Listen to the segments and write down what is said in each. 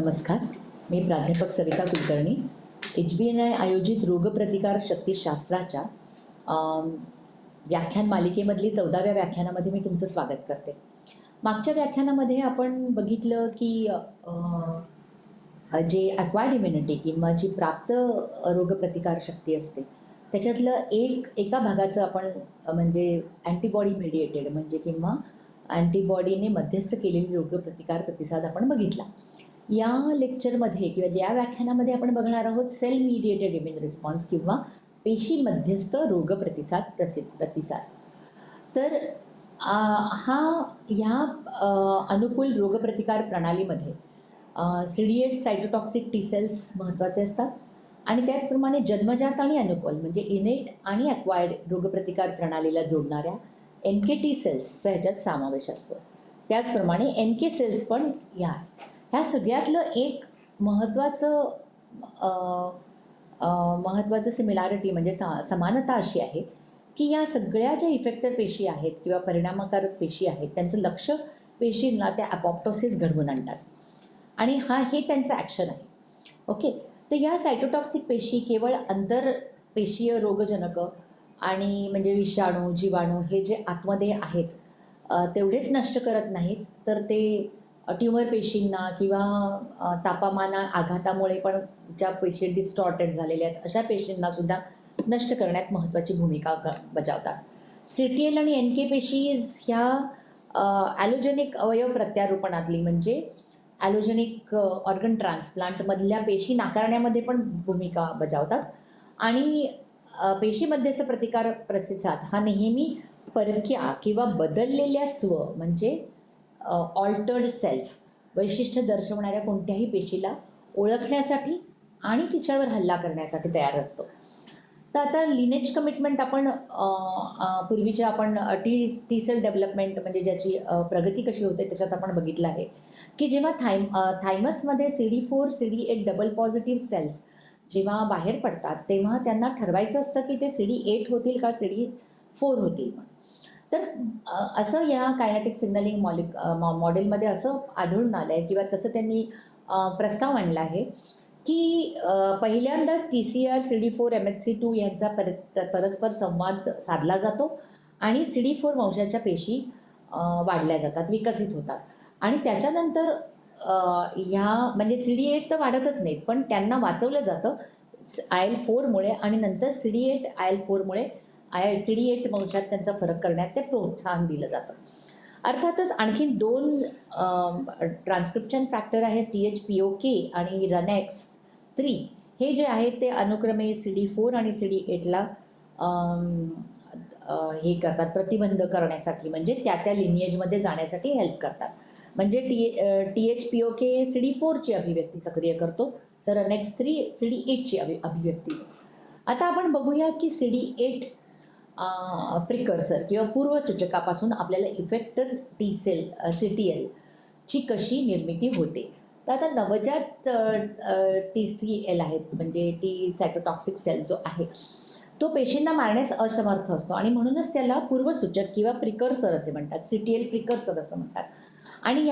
नमस्कार. मी प्राध्यापक सविता कुलकर्णी. HBNI आयोजित रोगप्रतिकार शक्तिशास्त्राच्या व्याख्यान मालिकेमधली 14व्या व्याख्यानामध्ये मी तुमचं स्वागत करते. मागच्या व्याख्यानामध्ये आपण बघितलं की जे ॲक्वायर्ड इम्युनिटी किंवा जी प्राप्त रोगप्रतिकार शक्ती असते त्याच्यातलं एका भागाचं आपण म्हणजे अँटीबॉडी मेडिएटेड म्हणजे किंवा अँटीबॉडीने मध्यस्थ केलेली रोगप्रतिकार प्रतिसाद आपण बघितला. या लेक्चरमध्ये किंवा या व्याख्यानामध्ये आपण बघणार आहोत सेल मीडिएटेड इम्युन रिस्पॉन्स किंवा पेशी मध्यस्थ प्रतिसाद. तर ह्या अनुकूल रोगप्रतिकार प्रणालीमध्ये CD8 सायटोटॉक्सिक टी सेल्स महत्त्वाचे असतात आणि त्याचप्रमाणे जन्मजात आणि अनुकूल म्हणजे इनेट आणि ॲक्वायर्ड रोगप्रतिकार प्रणालीला जोडणाऱ्या NK टी सेल्सचा ह्याच्यात समावेश असतो. त्याचप्रमाणे NK सेल्स पण ह्या सगळ्यातलं एक महत्त्वाचं सिमिलॅरिटी म्हणजे समानता अशी आहे की ह्या सगळ्या ज्या इफेक्टर पेशी आहेत किंवा परिणामकारक पेशी आहेत त्यांचं लक्ष पेशींना त्या ॲपॉप्टोसिस घडवून आणतात आणि हे त्यांचं ॲक्शन आहे. ओके, तर ह्या सायटोटॉक्सिक पेशी केवळ आंतरपेशीय रोगजनक आणि म्हणजे विषाणू जीवाणू हे जे आतमध्ये आहेत तेवढेच नष्ट करत नाहीत, तर ते ट्यूमर पेशींना किंवा तापमान आघातामुळे पण ज्या पेशी डिस्टॉर्टेड झालेल्या आहेत अशा पेशींनासुद्धा नष्ट करण्यात महत्त्वाची भूमिका बजावतात. CTL आणि NK पेशीज ह्या ॲलोजेनिक अवयव प्रत्यारोपणातली म्हणजे ॲलोजेनिक ऑर्गन ट्रान्सप्लांटमधल्या पेशी नाकारण्यामध्ये पण भूमिका बजावतात आणि पेशी मध्यस्थ प्रतिसाद हा नेहमी परक्या किंवा बदललेल्या स्व म्हणजे ऑल्टर्ड सेल्फ वैशिष्ट्य दर्शवणाऱ्या कोणत्याही पेशीला ओळखण्यासाठी आणि तिच्यावर हल्ला करण्यासाठी तयार असतो. तर आता लिनेज कमिटमेंट आपण पूर्वीच्या आपण टी सेल डेव्हलपमेंट म्हणजे ज्याची प्रगती कशी होते त्याच्यात आपण बघितलं आहे की जेव्हा थायमसमध्ये CD4 CD8 double positive cells जेव्हा बाहेर पडतात तेव्हा त्यांना ठरवायचं असतं की ते CD8 होतील का CD4 होतील. तर असं या कायनेटिक सिग्नलिंग मॉडेलमध्ये असं आढळून आलं आहे किंवा तसं त्यांनी प्रस्ताव आणला आहे की पहिल्यांदाच TCR CD4 MHC2 यांचा परस्पर संवाद साधला जातो आणि CD4 वंशाच्या पेशी वाढल्या जातात, विकसित होतात आणि त्याच्यानंतर ह्या म्हणजे CD8 तर वाढतच नाहीत पण त्यांना वाचवलं जातं IL-4मुळे आणि नंतर CD8 IL-4मुळे CD8 वंशात त्यांचा फरक करण्यात ते प्रोत्साहन दिलं जातं. अर्थातच आणखीन 2 ट्रान्स्क्रिप्शन फॅक्टर आहेत THPOK आणि RUNX3. हे जे आहेत ते अनुक्रमे CD4 आणि CD8ला हे करतात प्रतिबंध करण्यासाठी म्हणजे त्या लिनिएजमध्ये जाण्यासाठी हेल्प करतात. म्हणजे THPOK CD4ची अभिव्यक्ती सक्रिय करतो तर RUNX3 CD8ची अभिव्यक्ती. आता आपण बघूया की CD8 प्रिकर्सर किंवा पूर्वसूचकापासून आपल्याला इफेक्टर टी सेल CTL ची कशी निर्मिती होते. तर आता नवजात TCL आहेत म्हणजे टी सायटोटॉक्सिक सेल जो आहे तो पेशींना मारण्यास असमर्थ असतो आणि म्हणूनच त्याला पूर्वसूचक किंवा प्रिकर्सर असे म्हणतात, CTL प्रिकर्सर असं म्हणतात. आणि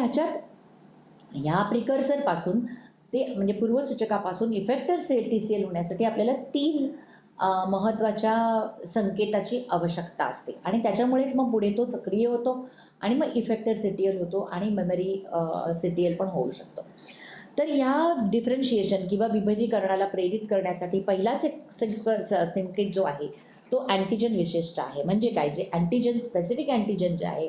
ह्या प्रिकर्सरपासून ते म्हणजे पूर्वसूचकापासून इफेक्टर TCL होण्यासाठी आपल्याला 3 महत्त्वाच्या संकेताची आवश्यकता असते आणि त्याच्यामुळेच मग पुढे तो सक्रिय होतो आणि मग इफेक्टर CTL होतो आणि मेमरी CTL पण होऊ शकतो. तर ह्या डिफरन्शिएशन किंवा विभजीकरणाला प्रेरित करण्यासाठी पहिला संकेत जो आहे तो अँटीजन विशिष्ट आहे. म्हणजे काय, जे अँटीजन स्पेसिफिक अँटीजन जे आहे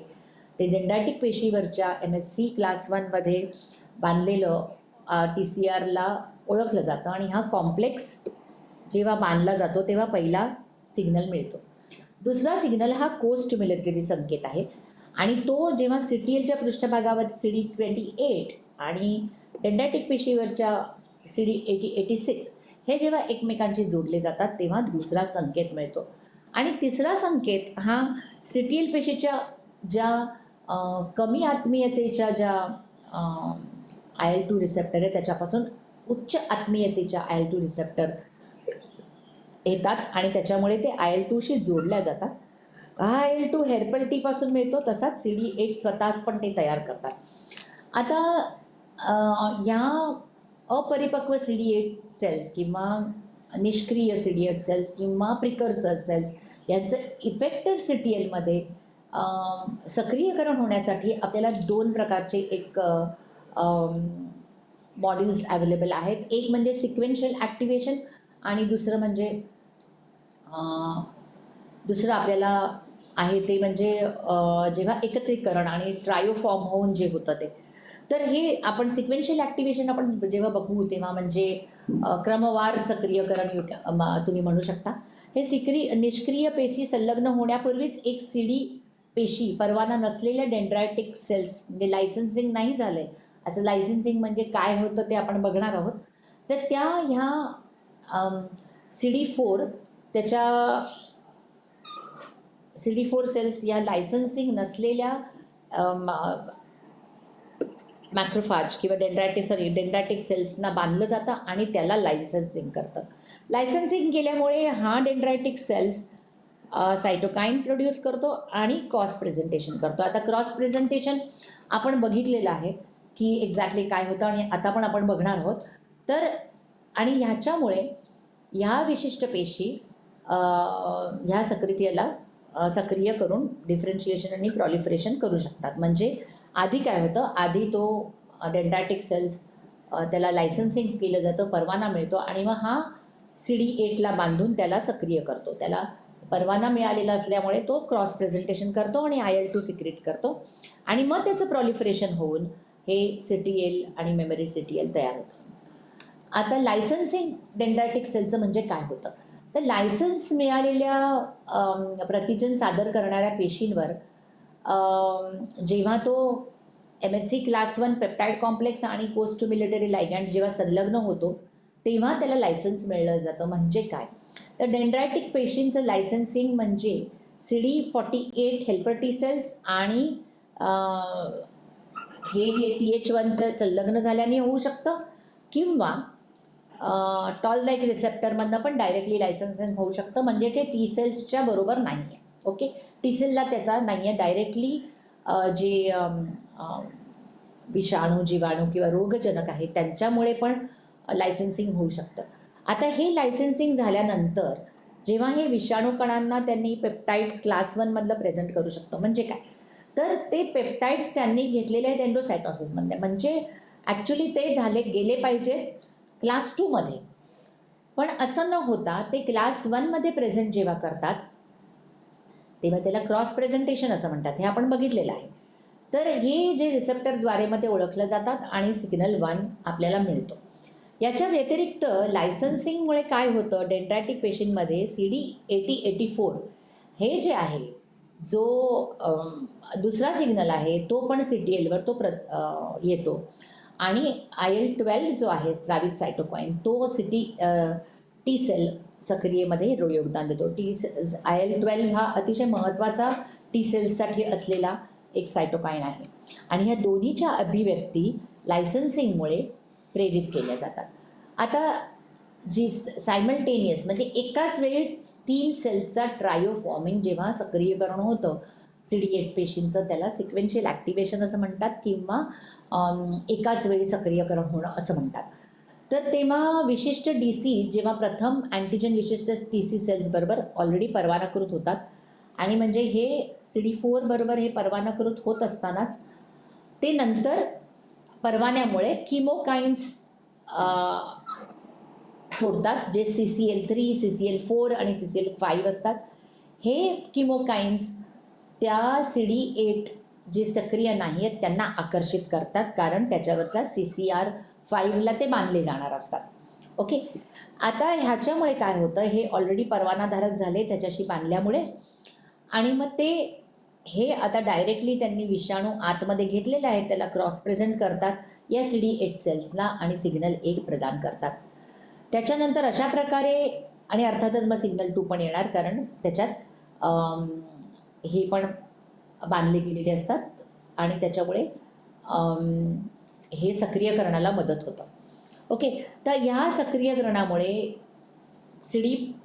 ते डेंड्रायटिक पेशीवरच्या MHC क्लास 1मध्ये बांधलेलं TCRला ओळखलं जातं आणि हा कॉम्प्लेक्स जेव्हा बांधला जातो तेव्हा पहिला सिग्नल मिळतो. दुसरा सिग्नल हा कोस्टिम्युलेटरी संकेत आहे आणि तो जेव्हा CTLच्या पृष्ठभागावर CD28 आणि डेंड्रायटिक पेशीवरच्या CD86 हे जेव्हा एकमेकांशी जोडले जातात तेव्हा दुसरा संकेत मिळतो. आणि तिसरा संकेत हा CTL पेशीच्या ज्या कमी आत्मीयतेच्या ज्या IL-2 रिसेप्टर आहे त्याच्यापासून उच्च आत्मीयतेच्या IL-2 रिसेप्टर येतात आणि त्याच्यामुळे ते IL-2शी जोडल्या जातात. हा IL-2 हेरपल्टीपासून मिळतो तसाच CD8 स्वतः पण ते तयार करतात. आता या अपरिपक्व CD8 सेल्स किंवा निष्क्रिय CD8 सेल्स किंवा प्रिकर्सर सेल्स यांचं इफेक्टर CTLमध्ये सक्रियकरण होण्यासाठी आपल्याला 2 प्रकारचे एक मॉडेल्स अवेलेबल आहेत. एक म्हणजे सिक्वेन्शियल ॲक्टिवेशन आणि दुसरं म्हणजे दुसरं आपल्याला आहे ते म्हणजे जेव्हा एकत्रीकरण आणि ट्रायोफॉर्म होऊन जे होतं ते. तर हे आपण सिक्वेन्शियल ॲक्टिवेशन आपण जेव्हा बघू तेव्हा म्हणजे क्रमवार सक्रियकरण तुम्ही म्हणू शकता. हे निष्क्रिय पेशी संलग्न होण्यापूर्वीच एक CD पेशी परवाना नसलेल्या डेंड्रायटिक सेल्स म्हणजे लायसन्सिंग नाही झालं आहे. असं लायसन्सिंग म्हणजे काय होतं ते आपण बघणार आहोत. तर त्या ह्या CD4 त्याच्या CD4 सेल्स या लायसन्सिंग नसलेल्या मॅक्रोफाज किंवा डेंड्रायटिक सेल्सना बांधलं जातं आणि त्याला लायसन्सिंग करतं. लायसन्सिंग केल्यामुळे हा डेंड्रायटिक सेल्स सायटोकाईन प्रोड्यूस करतो आणि क्रॉस प्रेझेंटेशन करतो. आता क्रॉस प्रेझेंटेशन आपण बघितलेलं आहे की एक्झॅक्टली काय होतं आणि आता पण आपण बघणार आहोत. तर आणि ह्याच्यामुळे ह्या विशिष्ट पेशी ह्या सक्रिय करून डिफरन्शिएशन आणि प्रॉलिफरेशन करू शकतात. म्हणजे आधी काय होतं, आधी तो डेंड्रायटिक सेल्स त्याला लायसन्सिंग केलं जातं, परवाना मिळतो आणि मग हा CD8ला बांधून त्याला सक्रिय करतो. त्याला परवाना मिळालेला असल्यामुळे तो क्रॉस प्रेझेंटेशन करतो आणि IL-2 सिक्रेट करतो आणि मग त्याचं प्रॉलिफरेशन होऊन हे CTL आणि मेमरी CTL तयार होतं. आता लायसन्सिंग डेंड्रायटिक सेलचं म्हणजे काय होतं, तर लायसन्स मिळालेल्या प्रतिजन सादर करणाऱ्या पेशींवर जेव्हा तो MHC क्लास 1 पेप्टाईड कॉम्प्लेक्स आणि कोस्टोमिलिटरी लायगॅन्ड जेव्हा संलग्न होतो तेव्हा त्याला लायसन्स मिळलं जातं. म्हणजे काय, तर डेंड्रायटिक पेशींचं लायसन्सिंग म्हणजे CD48 हेल्पर टी सेल्स आणि हे TH1चं संलग्न झाल्याने होऊ शकतं किंवा टॉल लाईक रिसेप्टरमधनं पण डायरेक्टली लायसन्सिंग होऊ शकतं. म्हणजे ते टी सेल्सच्या बरोबर नाही आहे. ओके, टी सेलला त्याचा नाही आहे डायरेक्टली जे विषाणू जीवाणू किंवा रोगजनक आहे त्यांच्यामुळे पण लायसन्सिंग होऊ शकतं. आता हे लायसन्सिंग झाल्यानंतर जेव्हा हे विषाणू कणांना त्यांनी पेप्टाईड्स क्लास 1 मधलं प्रेझेंट करू शकतो. म्हणजे काय, तर ते पेप्टाईड्स त्यांनी घेतलेले आहेत एंडोसायटोसिसमध्ये. म्हणजे ॲक्च्युली ते गेले पाहिजेत क्लास 2 मध्ये, पण असं न होता ते क्लास 1 मध्ये प्रेझेंट जेव्हा करतात तेव्हा त्याला क्रॉस प्रेझेंटेशन असं म्हणतात. हे आपण बघितलेलं आहे. तर हे जे रिसेप्टरद्वारे मध्ये ओळखलं जातात आणि सिग्नल 1 आपल्याला मिळतो. याच्या व्यतिरिक्त लायसन्सिंगमुळे काय होतं, डेंड्रायटिक पेशींमध्ये CD80-84 हे जे आहे जो दुसरा सिग्नल आहे तो पण CTLवर तो येतो आणि IL-12 जो आहे स्रावित सायटोकाईन तो टी सेल सक्रियेमध्ये योगदान देतो. IL-12 हा अतिशय महत्त्वाचा टी सेल्ससाठी असलेला एक सायटोकाईन आहे आणि ह्या दोन्हीच्या अभिव्यक्ती लायसन्सिंगमुळे प्रेरित केल्या जातात. आता जी सायमल्टेनियस म्हणजे एकाच वेळी 3 सेल्सचा ट्रायोफॉर्मिंग जेव्हा सक्रियकरण होतं CD8 पेशींचं त्याला सिक्वेन्शियल ॲक्टिवेशन असं म्हणतात किंवा एकाच वेळी सक्रियकरण होणं असं म्हणतात. तर तेव्हा विशिष्ट DC जेव्हा प्रथम अँटीजन विशिष्ट TC सेल्सबरोबर ऑलरेडी परवानाकृत होतात आणि म्हणजे हे CD4 बरोबर हे परवानाकृत होत असतानाच ते नंतर परवान्यामुळे किमोकाईन्स सोडतात जे CCL3, CCL4 आणि CCL5 असतात. हे किमोकाईन्स त्या CD8 जे सक्रिय नाही आहेत त्यांना आकर्षित करतात कारण त्याच्यावरचा CCR5ला ते बांधले जाणार असतात. ओके, आता ह्याच्यामुळे काय होतं, हे ऑलरेडी परवानाधारक झाले त्याच्याशी बांधल्यामुळे आणि मग ते हे आता डायरेक्टली त्यांनी विषाणू आतमध्ये घेतलेले आहेत त्याला क्रॉस प्रेझेंट करतात या CD8 सेल्सला आणि सिग्नल 1 प्रदान करतात. त्याच्यानंतर अशा प्रकारे आणि अर्थातच मग सिग्नल 2 पण येणार कारण त्याच्यात हे पण बांधले गेलेले असतात आणि त्याच्यामुळे हे सक्रियकरणाला मदत होतं. ओके, तर ह्या सक्रियकरणामुळे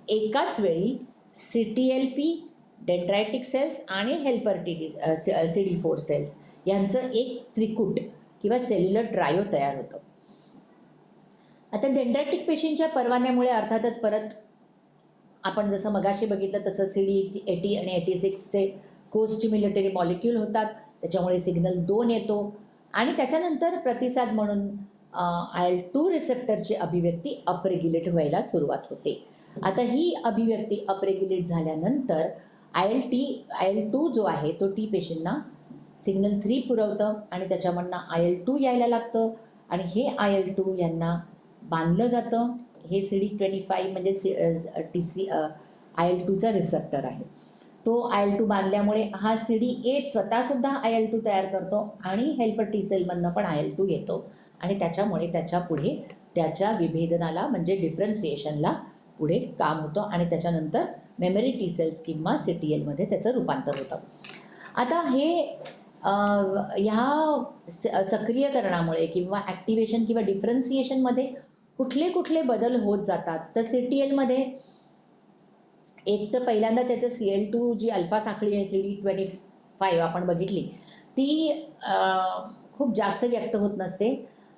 एकाच वेळी CTLP, डेंड्रायटिक सेल्स आणि हेल्पर CD4 सेल्स यांचं एक त्रिकूट किंवा सेल्युलर ट्रायो तयार होतं. आता डेंड्रायटिक पेशींच्या परवान्यामुळे अर्थातच परत आपण जसं मगाशी बघितलं तसं CD80 आणि 86चे को-स्टिम्युलेटरी मॉलिक्यूल होतात, त्याच्यामुळे सिग्नल 2 येतो आणि त्याच्यानंतर प्रतिसाद म्हणून IL-2 रिसेप्टरची अभिव्यक्ती अपरेग्युलेट व्हायला सुरुवात होते. आता ही अभिव्यक्ती अपरेग्युलेट झाल्यानंतर IL-2 जो आहे तो टी पेशींना सिग्नल 3 पुरवतं आणि त्याच्यामधनं IL-2 यायला लागतं आणि हे IL-2 यांना बांधलं जातं. हे CD25 म्हणजे IL-2चा रिसेप्टर आहे. तो IL-2 बांधल्यामुळे हा CD8 स्वतःसुद्धा IL-2 तयार करतो आणि हेल्पर टी सेलमधनं पण IL-2 येतो आणि त्याच्यामुळे त्याच्या पुढे त्याच्या विभेदनाला म्हणजे डिफरन्सिएशनला पुढे काम होतं आणि त्याच्यानंतर मेमरी टी सेल्स किंवा CTLमध्ये त्याचं रूपांतर होतं. आता हे ह्या सक्रियकरणामुळे किंवा ॲक्टिवेशन किंवा डिफरन्सिएशनमध्ये कुठले बदल होत जातात. तर CTLमध्ये एक तर पहिल्यांदा त्याचं Cl2 जी अल्फा साखळी आहे CD25 आपण बघितली ती खूप जास्त व्यक्त होत नसते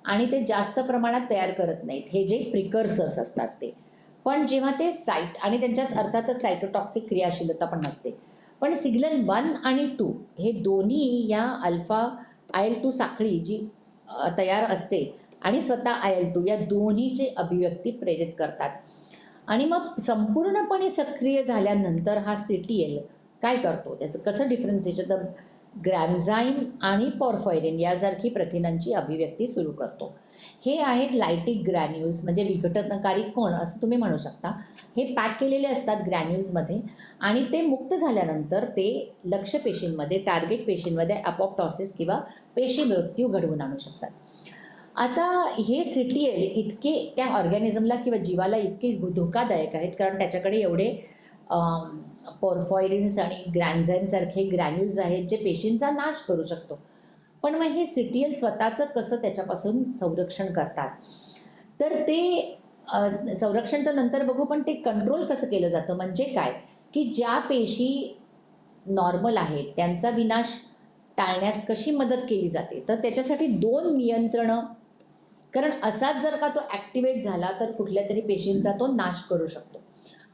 आणि ते जास्त प्रमाणात तयार करत नाहीत, हे जे प्रिकर्सर्स असतात ते. पण जेव्हा ते साईट आणि त्यांच्यात अर्थातच सायटोटॉक्सिक क्रियाशीलता पण नसते. पण सिग्नल 1 आणि 2 हे दोन्ही या अल्फा IL-2 साखळी जी तयार असते आणि स्वतः IL-2 या दोन्हीची अभिव्यक्ती प्रेरित करतात आणि मग संपूर्णपणे सक्रिय झाल्यानंतर हा CTL काय करतो, त्याचं कसं डिफरन्सिएशन तर ग्रॅन्झाईम आणि पॉर्फायरिन यासारखी प्रथिनांची अभिव्यक्ती सुरू करतो. हे आहेत लायटिक ग्रॅन्युल्स म्हणजे विघटनकारी कण असं तुम्ही म्हणू शकता. हे पॅक केलेले असतात ग्रॅन्युल्समध्ये आणि ते मुक्त झाल्यानंतर ते लक्ष्य पेशींमध्ये टार्गेट पेशींमध्ये अपोप्टॉसिस किंवा पेशी मृत्यू घडवून आणू शकतात. आता हे CTL इतके त्या ऑर्गॅनिझमला किंवा जीवाला इतके धोकादायक आहेत कारण त्याच्याकडे एवढे पॉर्फॉयरिन्स आणि ग्रॅन्झाईमसारखे ग्रॅन्युल्स आहेत जे पेशींचा नाश करू शकतो. पण मग हे CTL स्वतःचं कसं त्याच्यापासून संरक्षण करतात, तर ते संरक्षण तर नंतर बघू, पण ते कंट्रोल कसं केलं जातं म्हणजे काय की ज्या पेशी नॉर्मल आहेत त्यांचा विनाश टाळण्यास कशी मदत केली जाते, तर त्याच्यासाठी 2 नियंत्रणं, कारण असाच जर का तो ॲक्टिवेट झाला तर कुठल्या तरी पेशींचा तो नाश करू शकतो.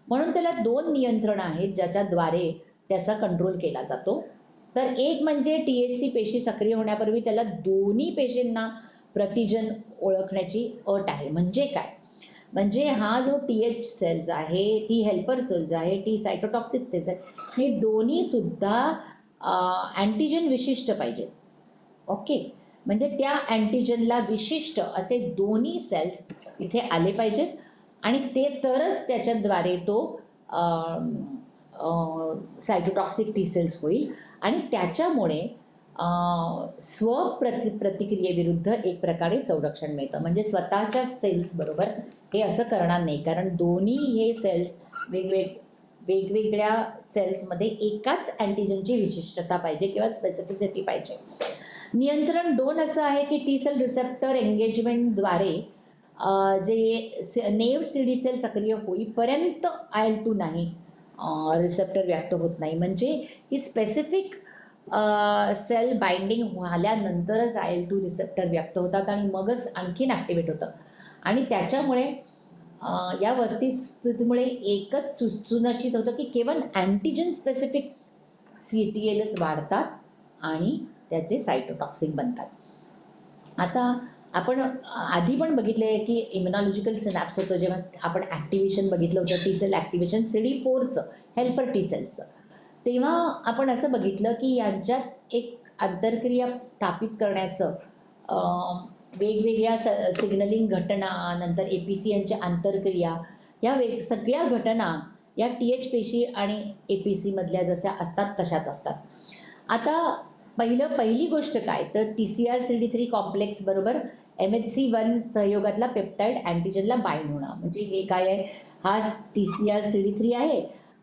म्हणून त्याला 2 नियंत्रणं आहेत ज्याच्याद्वारे त्याचा कंट्रोल केला जातो. तर एक म्हणजे THC पेशी सक्रिय होण्यापूर्वी त्याला दोन्ही पेशींना प्रतिजन ओळखण्याची अट आहे. म्हणजे काय, म्हणजे हा जो TH सेल्स आहे, टी हेल्पर सेल्स आहे, टी सायटोटॉक्सिक सेल्स आहे, हे दोन्हीसुद्धा अँटीजन विशिष्ट पाहिजेत. ओके, म्हणजे त्या अँटीजनला विशिष्ट असे दोन्ही सेल्स इथे आले पाहिजेत आणि ते तरच त्याच्याद्वारे तो सायटोटॉक्सिक टी सेल्स होईल आणि त्याच्यामुळे प्रतिक्रियेविरुद्ध एक प्रकारे संरक्षण मिळतं. म्हणजे स्वतःच्या सेल्सबरोबर हे असं करणार नाही, कारण दोन्ही हे सेल्स वेगवेगळ्या सेल्समध्ये एकाच अँटीजनची विशिष्टता पाहिजे किंवा स्पेसिफिसिटी पाहिजे. नियंत्रण 2 असं आहे की टी सेल रिसेप्टर एंगेजमेंटद्वारे जे नेव्ह CD सेल सक्रिय होईपर्यंत IL-2 नाही रिसेप्टर व्यक्त होत नाही. म्हणजे ही स्पेसिफिक सेल बाइंडिंग झाल्यानंतरच IL-2 रिसेप्टर व्यक्त होतात आणि मगच आणखीन ॲक्टिवेट होतं आणि त्याच्यामुळे या वस्तुस्थितीमुळे एकच सुनिश्चित होतं की केवळ अँटीजन स्पेसिफिक CTLच वाढतात आणि त्याचे सायटोटॉक्सिक बनतात. आता आपण आधी पण बघितले आहे की इम्युनॉलॉजिकल सिनॅप्स होतं जेव्हा आपण ॲक्टिवेशन बघितलं होतं टी सेल ॲक्टिवेशन CD4चं हेल्पर टी सेल्सचं, तेव्हा आपण असं बघितलं की यांच्यात एक आंतरक्रिया स्थापित करण्याचं वेगवेगळ्या सिग्नलिंग घटना, नंतर APC यांच्या आंतरक्रिया, या सगळ्या घटना या TH पेशी आणि APC मधल्या जशा असतात तशाच असतात. आता पहिली गोष्ट काय तर TCR CD3 कॉम्प्लेक्स बरोबर MHC1 सहयोगातला पेप्टाईड अँटीजनला बाइंड होणं. म्हणजे हे काय आहे, हा TCR CD3 आहे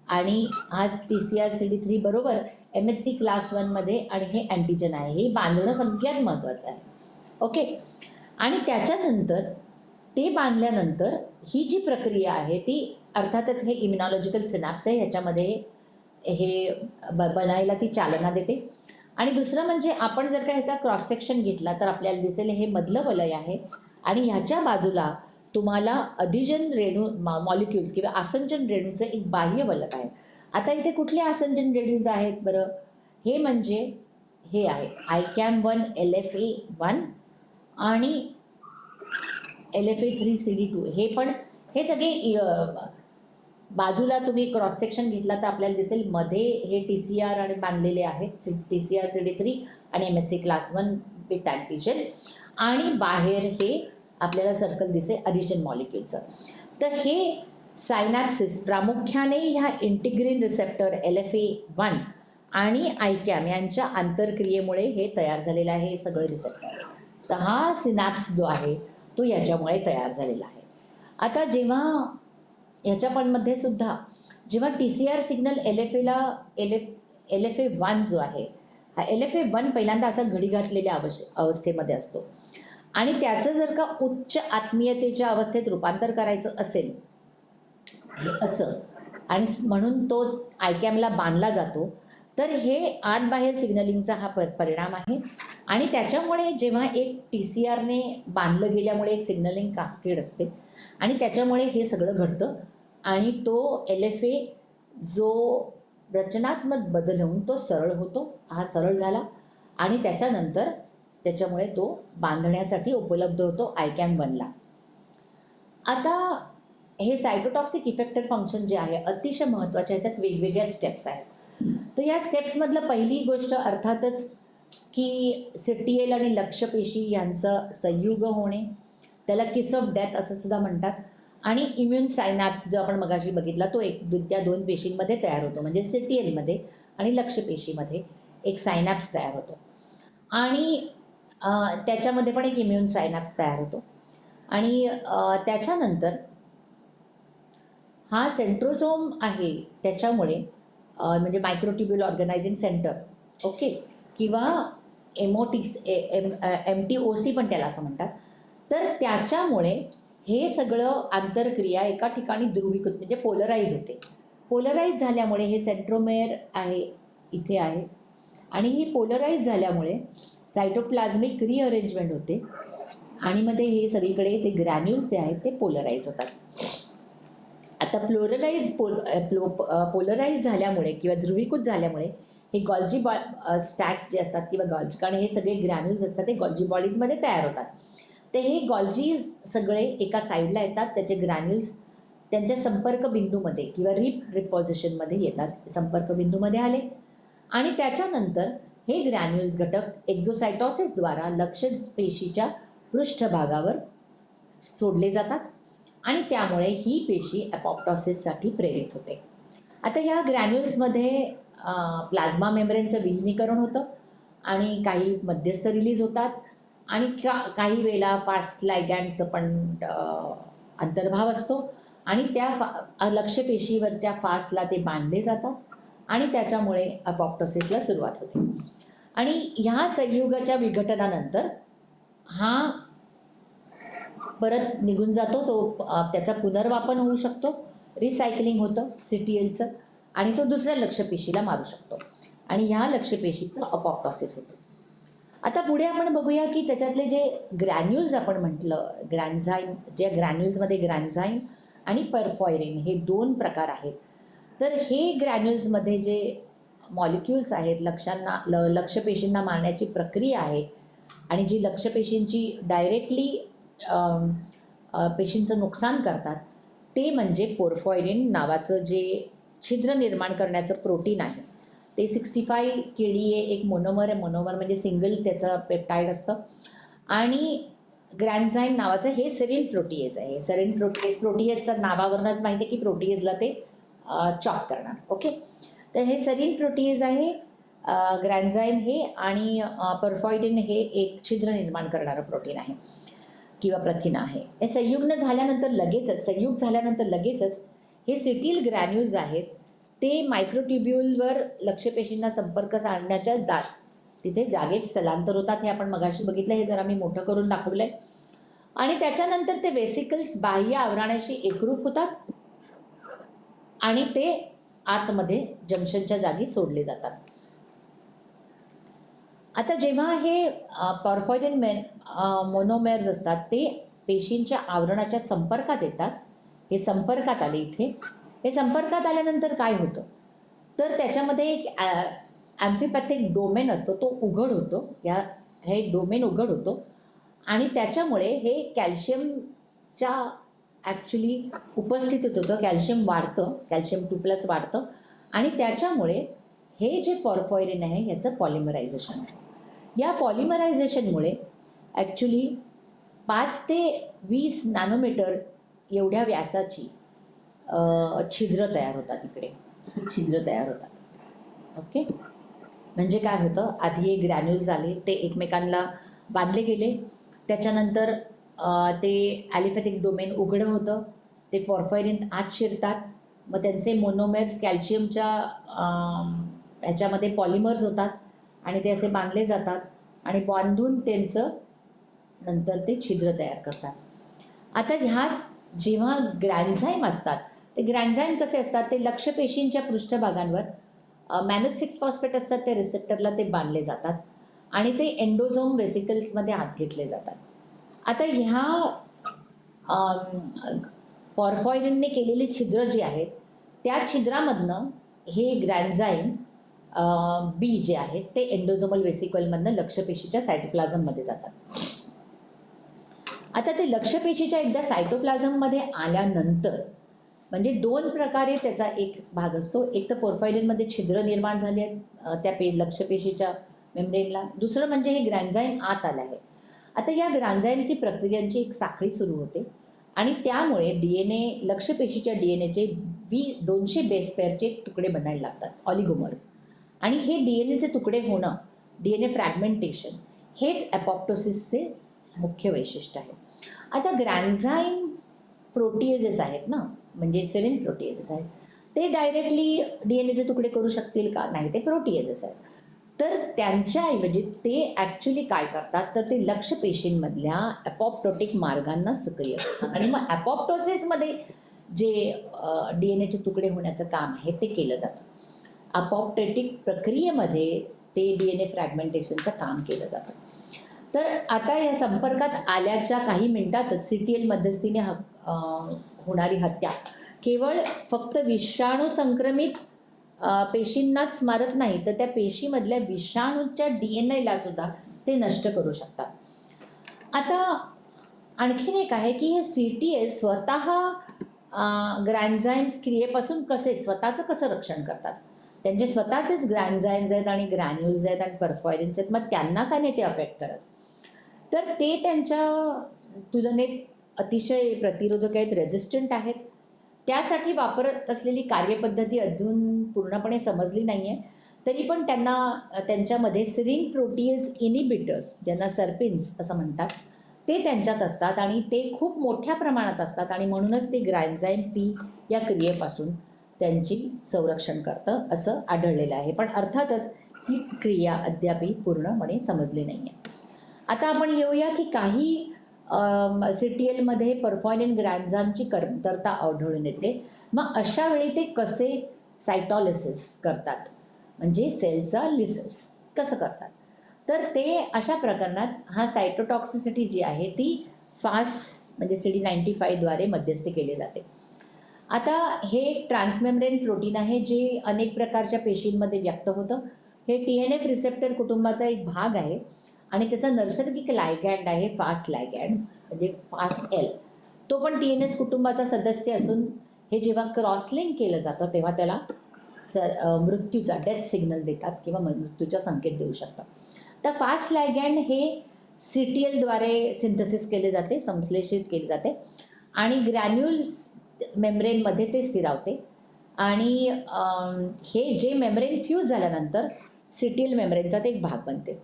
आणि हा TCR CD3 बरोबर MHC क्लास 1मध्ये आणि हे अँटीजन आहे. हे बांधणं सगळ्यात महत्त्वाचं आहे. ओके, आणि त्याच्यानंतर ते बांधल्यानंतर ही जी प्रक्रिया आहे ती अर्थातच हे इम्युनॉलॉजिकल सिनॅप्स आहे ह्याच्यामध्ये हे बनायला ती चालना देते. आणि दुसरं म्हणजे आपण जर का ह्याचा क्रॉस सेक्शन घेतला तर आपल्याला दिसेल हे मधलं वलय आहे आणि ह्याच्या बाजूला तुम्हाला अधिजन रेणू मॉलिक्युल्स किंवा आसंजन रेणूचं एक बाह्य वलय आहे. आता इथे कुठले आसंजन रेणूज आहेत बरं? हे म्हणजे हे आहे ICAM1 LFA1 आणि LFA3CD2. हे सगळे बाजूला तुम्ही क्रॉस सेक्शन घेतला तर आपल्याला दिसेल मध्ये हे TCR आणि बांधलेले आहेत, TCR CD3 आणि MHC क्लास 1 विथ अँटीजन, आणि बाहेर हे आपल्याला सर्कल दिसेल अधिजन मॉलिक्युलचं. तर हे सायनॅप्सिस प्रामुख्याने ह्या इंटिग्रिन रिसेप्टर LFA1 आणि ICAM यांच्या आंतरक्रियेमुळे हे तयार झालेलं आहे हे सगळे रिसेप्टर. तर हा सिनॅप्स जो आहे तो याच्यामुळे तयार झालेला आहे. आता जेव्हा ह्याच्या पण मध्ये सुद्धा जेव्हा TCR सिग्नल LFA1 जो आहे हा LFA1 पहिल्यांदा असा घडी घातलेल्या अवस्थेमध्ये असतो आणि त्याचं जर का उच्च आत्मीयतेच्या अवस्थेत रूपांतर करायचं असेल असं आणि म्हणून तो ICAMला बांधला जातो, तर हे आत बाहेर सिग्नलिंगचा हा परिणाम आहे. आणि त्याच्यामुळे जेव्हा एक TCRने बांधलं गेल्यामुळे एक सिग्नलिंग कास्केड असते आणि त्याच्यामुळे हे सगळं घडतं आणि तो LFA जो रचनात्मक बदल होऊन तो सरळ होतो, हा सरळ झाला आणि त्याच्यानंतर त्याच्यामुळे तो बांधण्यासाठी उपलब्ध होतो ICAM1ला. आता हे सायटोटॉक्सिक इफेक्टर फंक्शन जे आहे अतिशय महत्त्वाचे आहे. त्यात वेगवेगळ्या स्टेप्स आहेत. तर या स्टेप्समधलं पहिली गोष्ट अर्थातच की CTL आणि लक्ष्यपेशी यांचं संयुग होणे, त्याला किस ऑफ डेथ असं सुद्धा म्हणतात. आणि इम्युन सायनॅप्स जो आपण मगाशी बघितला तो त्या दोन पेशींमध्ये तयार होतो, म्हणजे CTLमध्ये आणि लक्ष्यपेशीमध्ये एक सायनॅप्स तयार होतो आणि त्याच्यामध्ये पण एक इम्युन सायनॅप्स तयार होतो. आणि त्याच्यानंतर हा सेंट्रोझोम आहे त्याच्यामुळे म्हणजे मायक्रोट्युब्युल ऑर्गनायझिंग सेंटर, ओके, किंवा MTOC पण त्याला असं म्हणतात. तर त्याच्यामुळे हे सगळं आंतरक्रिया एका ठिकाणी ध्रुवीकृत म्हणजे पोलराईज होते. पोलराईज झाल्यामुळे हे सेंट्रोमेअर आहे इथे आहे आणि ही पोलराईज झाल्यामुळे सायटोप्लाझ्मिक रिअरेंजमेंट होते आणि मध्ये हे सगळीकडे ते ग्रॅन्युल्स जे आहेत ते पोलराईज होतात. आता पोलराईज झाल्यामुळे किंवा ध्रुवीकृत झाल्यामुळे हे गॉल्जी स्टॅक्स जे असतात किंवा गॉल्जी, कारण हे सगळे ग्रॅन्युल्स असतात ते गॉल्जी बॉडीजमध्ये तयार होतात. तर हे गॉल्जीज सगळे एका साईडला येतात, त्याचे ग्रॅन्युल्स त्यांच्या संपर्क बिंदूमध्ये किंवा रिपोझिशनमध्ये येतात, संपर्क बिंदूमध्ये आले आणि त्याच्यानंतर हे ग्रॅन्युल्स घटक एक्झोसायटोसिसद्वारा लक्ष्य पेशीच्या पृष्ठभागावर सोडले जातात आणि त्यामुळे ही पेशी अपॉप्टॉसिससाठी प्रेरित होते. आता ह्या ग्रॅन्युल्समध्ये प्लाझ्मा मेम्ब्रेनचं विलिनीकरण होतं आणि काही मध्यस्थ रिलीज होतात आणि काही वेळेला फास्ट लायगॅन्डचं पण अंतर्भाव असतो आणि त्या लक्ष्यपेशीवरच्या फास्टला ते बांधले जातात आणि त्याच्यामुळे अपॉप्टोसिसला सुरुवात होते. आणि ह्या संयुगाच्या विघटनानंतर हा परत निघून जातो, तो त्याचा पुनर्वापन होऊ शकतो, रिसायकलिंग होतं CTLचं आणि तो दुसऱ्या लक्ष्यपेशीला मारू शकतो आणि ह्या लक्ष्यपेशीचं अपॉप्टॉसिस होतं. आता पुढे आपण बघूया की त्याच्यातले जे ग्रॅन्युल्स आपण म्हटलं, ग्रॅन्झाईम, ज्या ग्रॅन्युल्समध्ये ग्रॅन्झाईम आणि परफॉयरिन हे दोन प्रकार आहेत. तर हे ग्रॅन्युल्समध्ये जे मॉलिक्युल्स आहेत लक्ष्यपेशींना मारण्याची प्रक्रिया आहे आणि जी लक्ष्यपेशींची डायरेक्टली पेशींचं नुकसान करतात ते म्हणजे पोरफॉयरिन नावाचं जे छिद्र निर्माण करण्याचं प्रोटीन आहे. ते 65 KDA एक मोनोमर म्हणजे सिंगल त्याचं पेप्टाईड असतं आणि ग्रॅन्झाईम नावाचं हे सेरीन प्रोटीएज आहे. सेरीन प्रोटीएजचं नावावरूनच माहिती आहे की प्रोटीएजला ते चॉप करणार, ओके. तर हे सेरीन प्रोटीएज आहे, ग्रॅन्झाईम हे, आणि परफॉयरिन हे एक छिद्र निर्माण करणारं प्रोटीन आहे किंवा प्रथिन आहे. हे संयुग झाल्यानंतर लगेचच हे CTL ग्रॅन्युल्स आहेत ते मायक्रोट्युब्युलवर लक्ष्यपेशींना संपर्क साधण्याच्या तिथे जागेत स्थलांतर होतात. हे आपण मगाशी बघितलं, हे जरा मी मोठं करून दाखवलं आहे. आणि त्याच्यानंतर ते वेसिकल्स बाह्य आवरणाशी एकरूप होतात आणि ते आतमध्ये जंक्शनच्या जागी सोडले जातात. आता जेव्हा हे परफॉयरिन मोनोमेर्स असतात ते पेशींच्या आवरणाच्या संपर्कात येतात. हे संपर्कात आले इथे. हे संपर्कात आल्यानंतर काय होतं, तर त्याच्यामध्ये एक ॲम्फिपॅथिक डोमेन असतो, तो उघड होतो. हे डोमेन उघड होतो आणि त्याच्यामुळे हे कॅल्शियमच्या ॲक्च्युली उपस्थितीत होतं. कॅल्शियम वाढतं, कॅल्शियम 2+ वाढतं आणि त्याच्यामुळे हे जे पॉर्फायरिन आहे याचं पॉलिमरायझेशन आहे. या पॉलिमरायझेशनमुळे ॲक्च्युली 5 ते 20 नॅनोमीटर एवढ्या व्यासाची छिद्र तयार होतात इकडे. ही छिद्र तयार होतात. ओके, म्हणजे काय होतं, आधी एक ग्रॅन्युल्स आले, ते एकमेकांना बांधले गेले. त्याच्यानंतर ते ॲलिफॅथिक डोमेन उघडं होतं. ते पॉर्फायरिन आत शिरतात. मग त्यांचे मोनोमेर्स कॅल्शियमच्या ह्याच्यामध्ये पॉलिमर्स होतात आणि ते असे बांधले जातात आणि बांधून त्यांचं नंतर ते छिद्र तयार करतात. आता ह्यात जेव्हा ग्रॅन्झाईम असतात, ते ग्रॅन्झाईम कसे असतात, ते लक्ष्यपेशींच्या पृष्ठभागांवर मॅनोज 6 फॉस्फेट असतात, ते रिसेप्टरला ते बांधले जातात आणि ते एंडोझोम वेसिकल्समध्ये आत घेतले जातात. आता ह्या पॉर्फायरिनने केलेली छिद्र जी आहेत, त्या छिद्रामधनं हे ग्रॅन्झाईम बी जे आहेत ते एंडोझोमल वेसिकलमधनं लक्ष्यपेशीच्या सायटोप्लाझममध्ये जातात. आता ते लक्ष्यपेशीच्या एकदा सायटोप्लाझममध्ये आल्यानंतर म्हणजे 2 प्रकारे त्याचा एक भाग असतो. एक तर पॉर्फायरिनमध्ये छिद्र निर्माण झाले आहेत त्या लक्ष्यपेशीच्या मेम्ब्रेनला. दुसरं म्हणजे हे ग्रॅन्झाईम आत आलं आहे. आता या ग्रॅन्झाईमची प्रक्रियांची एक साखळी सुरू होते आणि त्यामुळे DNA लक्ष्यपेशीच्या DNAचे 200 बेस पेअरचे तुकडे बनायला लागतात, ऑलिगोमर्स. आणि हे DNAचे तुकडे होणं, DNA फ्रॅगमेंटेशन, हेच ॲपॉप्टोसिसचे मुख्य वैशिष्ट्य आहे. आता ग्रॅन्झाईम प्रोटीएजेस आहेत ना, म्हणजे सेरिन प्रोटीएजेस आहेत, ते डायरेक्टली DNAचे तुकडे करू शकतील का? नाही, ते प्रोटीएजेस आहेत. तर त्यांच्याऐवजी ते ॲक्च्युली काय करतात, तर ते लक्ष्यपेशींमधल्या ॲपॉप्टोटिक मार्गांना सक्रिय करतात आणि मग ॲपॉप्टोसिसमध्ये जे DNAचे तुकडे होण्याचं काम आहे ते केलं जातं. अपॉप्टोटिक प्रक्रियेमध्ये ते DNA फ्रॅगमेंटेशनचं काम केलं जातं. तर आता या संपर्कात आल्याच्या काही मिनिटातच CTL मध्यस्थीने होणारी हत्या केवळ फक्त विषाणू संक्रमित पेशींनाच मारत नाही, तर त्या पेशीमधल्या विषाणूच्या DNAला सुद्धा ते नष्ट करू शकतात. आता आणखीन एक आहे की हे CTS स्वतः ग्रॅन्झाईम्स क्रियेपासून स्वतःचं कसं रक्षण करतात. त्यांचे स्वतःचेच ग्रॅन्झाईम्स आहेत आणि ग्रॅन्युल्स आहेत आणि परफॉयरिन्स आहेत, मग त्यांना का नाही ते अफेक्ट करत. तर ते त्यांच्या तुलनेत अतिशय प्रतिरोधक आहेत, रेझिस्टंट आहेत. त्यासाठी वापरत असलेली कार्यपद्धती अजून पूर्णपणे समजली नाही आहे. तरी पण त्यांच्यामध्ये सेरिन प्रोटीएज इनिबिटर्स, ज्यांना सर्पिन्स असं म्हणतात, ते त्यांच्यात असतात आणि ते खूप मोठ्या प्रमाणात असतात आणि म्हणूनच ते ग्रॅन्झाईम पी या क्रियेपासून त्यांची संरक्षण करतं असं आढळलेलं आहे. पण अर्थातच ही क्रिया अद्यापही पूर्णपणे समजली नाही आहे. आता आपण येऊया की काही CTLमध्ये परफॉयरिन ग्रॅन्झाईमची कमतरता आढळून येते. मग अशा वेळी ते कसे सायटॉलिसिस करतात, म्हणजे सेलचा लिसिस कसं करतात, तर ते अशा प्रकरणात हा सायटोटॉक्सिसिटी जी आहे ती फास्ट म्हणजे CD95 द्वारे मध्यस्थी केली जाते. आता हे ट्रान्समेम्ब्रेन प्रोटीन आहे जे अनेक प्रकारच्या पेशींमध्ये व्यक्त होतं. हे TNF रिसेप्टर कुटुंबाचा एक भाग आहे आणि त्याचा नैसर्गिक लायगॅन्ड आहे फास्ट लायगॅन्ड, म्हणजे फास्ट एल. तो पण TNS कुटुंबाचा सदस्य असून हे जेव्हा क्रॉसलिंक केलं जातं तेव्हा त्याला मृत्यूचा डेथ सिग्नल देतात किंवा मृत्यूचा संकेत देऊ शकतात. तर फास्ट लायगॅन्ड हे CTLद्वारे सिंथेसिस केले जाते, संश्लेषित केले जाते आणि ग्रॅन्युल्स मेम्ब्रेनमध्ये ते स्थिरावते आणि हे जे मेम्ब्रेन फ्यूज झाल्यानंतर CTL मेम्ब्रेनचा ते एक भाग बनते.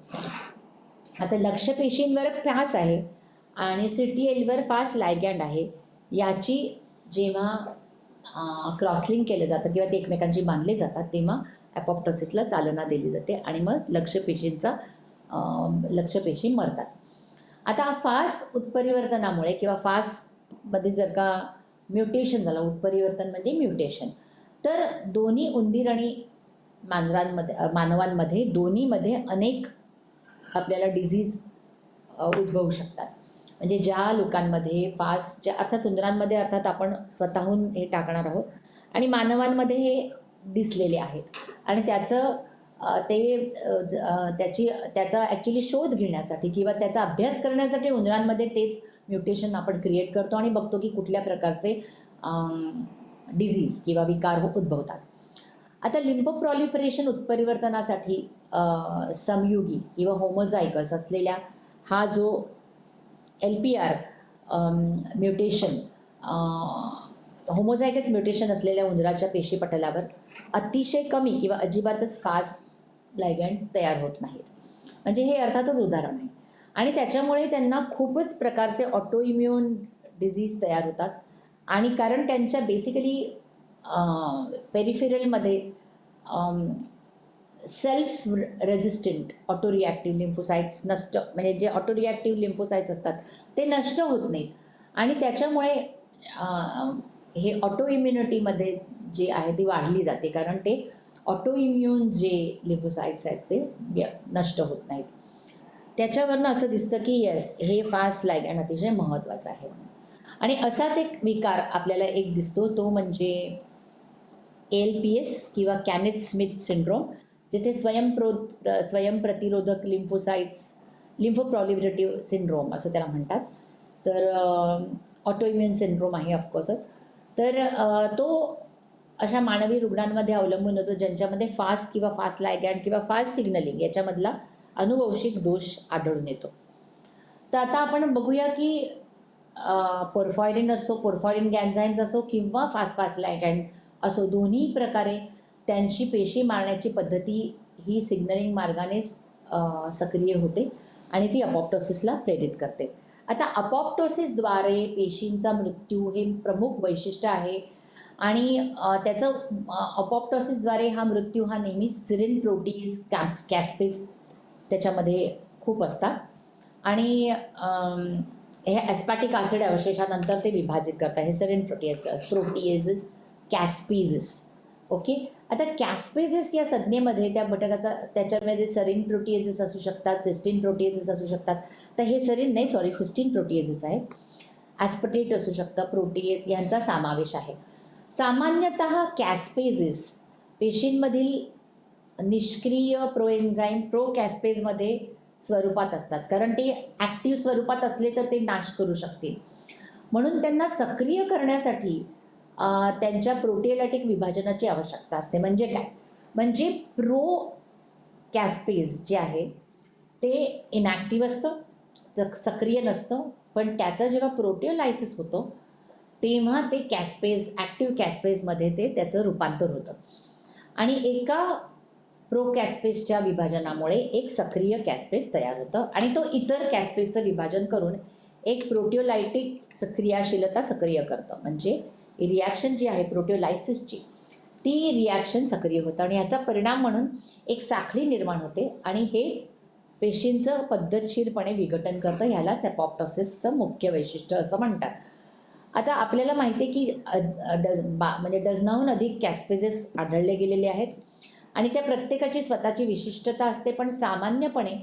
आता लक्ष्यपेशींवर फास्ट आहे आणि CTLवर फास्ट लायगॅन्ड आहे. याची जेव्हा क्रॉसलिंक केलं जातं किंवा ते एकमेकांशी बांधले जातात तेव्हा ॲपॉप्टोसिसला चालना दिली जाते आणि मग लक्ष्यपेशी मरतात. आता फास्ट उत्परिवर्तनामुळे किंवा फास्टमध्ये जर का म्युटेशन झालं, उत्परिवर्तन म्हणजे म्युटेशन, तर दोन्ही उंदीर आणि मानवांमध्ये दोन्हीमध्ये अनेक आपल्याला डिझीज उद्भवू शकतात. म्हणजे ज्या लोकांमध्ये फास्टच्या अर्थात उंदरांमध्ये अर्थात आपण स्वतःहून हे टाकणार आहोत आणि मानवांमध्ये हे दिसलेले आहेत आणि त्याचं त्याचा ॲक्च्युली शोध घेण्यासाठी किंवा त्याचा अभ्यास करण्यासाठी उंदरांमध्ये तेच म्युटेशन आपण क्रिएट करतो आणि बघतो की कुठल्या प्रकारचे डिझीज किंवा विकार उद्भवतात. आता लिम्फोप्रॉलिफरेशन उत्परिवर्तनासाठी समयुगी किंवा होमोझायगस असलेल्या हा जो LPR म्युटेशन होमोझायगस म्युटेशन असलेल्या उंदराच्या पेशीपटलावर अतिशय कमी किंवा अजिबातच फास्ट लायगँड तयार होत नाहीत. म्हणजे हे अर्थातच उदाहरण आहे आणि त्याच्यामुळे त्यांना खूपच प्रकारचे ऑटोइम्युन डिझीज तयार होतात आणि कारण त्यांच्या बेसिकली पेरिफेरलमध्ये self resistant auto reactive lymphocytes नष्ट म्हणजे जे ऑटो रिॲक्टिव्ह लिम्फोसाईट्स असतात ते नष्ट होत नाहीत आणि त्याच्यामुळे हे ऑटो इम्युनिटीमध्ये जे आहे ती वाढली जाते कारण ते ऑटो इम्युन जे लिम्फोसाईट्स आहेत ते नष्ट होत नाहीत. त्याच्यावरनं असं दिसतं की येस हे फास्ट लायगँड अतिशय महत्त्वाचं आहे म्हणून. आणि असाच एक विकार आपल्याला एक दिसतो तो म्हणजे ALPS किंवा कॅनेथ स्मिथ सिंड्रोम, जिथे स्वयंप्रतिरोधक लिम्फोप्रॉलिफरेटिव्ह सिंड्रोम असं त्याला म्हणतात. तर ऑटोइम्युन सिंड्रोम आहे ऑफकोर्सच. तर तो अशा मानवी रुग्णांमध्ये अवलंबून होतो ज्यांच्यामध्ये फास्ट किंवा फास्ट लायगँड किंवा फास्ट सिग्नलिंग याच्यामधला अनुवंशिक दोष आढळून येतो. तर आता आपण बघूया की पोर्फायरिन असो, पोर्फायरिन गॅन्झाईम्स असो किंवा फास्ट लायगँड असो, दोन्ही प्रकारे त्यांची पेशी मारण्याची पद्धती ही सिग्नलिंग मार्गानेच सक्रिय होते आणि ती अपोप्टोसिसला प्रेरित करते. आता अपोप्टोसिसद्वारे पेशींचा मृत्यू हे प्रमुख वैशिष्ट्य आहे आणि त्याचं अपोप्टोसिसद्वारे हा मृत्यू हा नेहमीच सिरिन प्रोटीज कॅस्पेज त्याच्यामध्ये खूप असतात आणि हे ॲस्पॅटिक ॲसिड अवशेषानंतर ते विभाजित करतात. हे सिरिन प्रोटीएजेस कॅस्पेजेस. ओके. आता कॅस्पेजेस या संज्ञेमध्ये त्या घटकाचा त्याच्यामध्ये सेरीन प्रोटीएजेस असू शकतात, सिस्टीन प्रोटीएजेस असू शकतात. तर हे सेरीन नाही सॉरी सिस्टीन प्रोटीएजेस आहे. ॲस्पटेट असू शकतं, प्रोटीएज यांचा समावेश आहे. सामान्यतः कॅस्पेजेस पेशींमधील निष्क्रिय प्रोएन्झाईम प्रोकॅस्पेजमध्ये स्वरूपात असतात कारण ते ॲक्टिव्ह स्वरूपात असले तर ते नाश करू शकतील. म्हणून त्यांना सक्रिय करण्यासाठी त्यांच्या प्रोटिओलायटिक विभाजनाची आवश्यकता असते. म्हणजे काय? म्हणजे प्रो कॅस्पेज जे आहे ते इनॅक्टिव्ह असतं, सक्रिय नसतं, पण त्याचं जेव्हा प्रोटिओलायसिस होतं तेव्हा ते कॅस्पेज ॲक्टिव्ह कॅस्पेजमध्ये ते त्याचं रूपांतर होतं आणि एका प्रो कॅस्पेजच्या विभाजनामुळे एक सक्रिय कॅस्पेज तयार होतं आणि तो इतर कॅस्पेजचं विभाजन करून एक प्रोटिओलायटिक क्रियाशीलता सक्रिय करतं. म्हणजे रिॲक्शन जी आहे प्रोटिओलायसिसची ती रिॲक्शन सक्रिय होतं आणि याचा परिणाम म्हणून एक साखळी निर्माण होते आणि हेच पेशींचं पद्धतशीरपणे विघटन करतं. ह्यालाच अपोप्टोसिसचं मुख्य वैशिष्ट्य असं म्हणतात. आता आपल्याला माहिती आहे की म्हणजे डझनाहून अधिक कॅस्पेजेस आढळले गेलेले आहेत आणि त्या प्रत्येकाची स्वतःची विशिष्टता असते. पण सामान्यपणे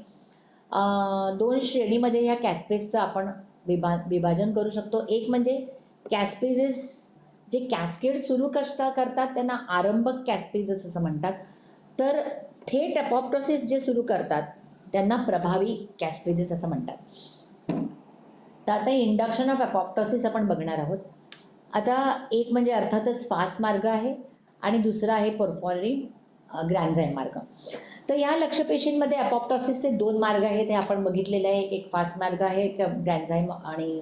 2 श्रेणीमध्ये ह्या कॅस्पेजचं आपण विभाजन करू शकतो. एक म्हणजे कॅस्पेजेस जे कॅस्केड सुरू करतात त्यांना आरंभक कॅस्पेजेस असं म्हणतात. तर थेट अपोप्टोसिस जे सुरू करतात त्यांना प्रभावी कॅस्पेजेस असं म्हणतात. तर आता इंडक्शन ऑफ अपोप्टोसिस आपण बघणार आहोत. आता एक म्हणजे अर्थातच फास्ट मार्ग आहे आणि दुसरा आहे पोर्फायरिन ग्रॅन्झाईम मार्ग. तर या लक्ष्यपेशींमध्ये अपोप्टोसिसचे 2 मार्ग आहेत हे आपण बघितलेले आहे. एक फास्ट मार्ग आहे, एक ग्रॅन्झाईम आणि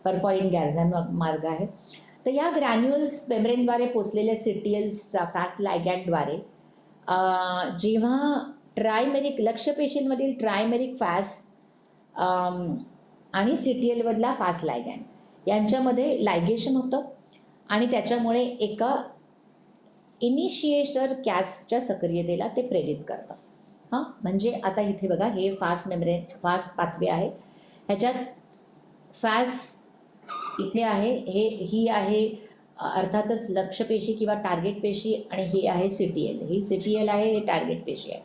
पोर्फायरिन ग्रॅन्झाईम मार्ग आहे. तर या ग्रॅन्युल्स मेम्ब्रेनद्वारे पोचलेल्या CTLsचा फास्ट लायगँडद्वारे जेव्हा ट्रायमेरिक लक्ष्यपेशींमधील ट्रायमेरिक फास्ट आणि CTLमधला फास्ट लायगँड यांच्यामध्ये लायगेशन होतं आणि त्याच्यामुळे एका इनिशिएटर कॅस्पच्या सक्रियतेला ते प्रेरित करतं. म्हणजे आता इथे बघा हे फास्ट पाथवे आहे. ह्याच्यात फास्ट इथे आहे, ही आहे अर्थातच लक्ष्यपेशी किंवा टार्गेट पेशी आणि ही आहे CTL. ही CTL आहे, हे टार्गेट पेशी आहे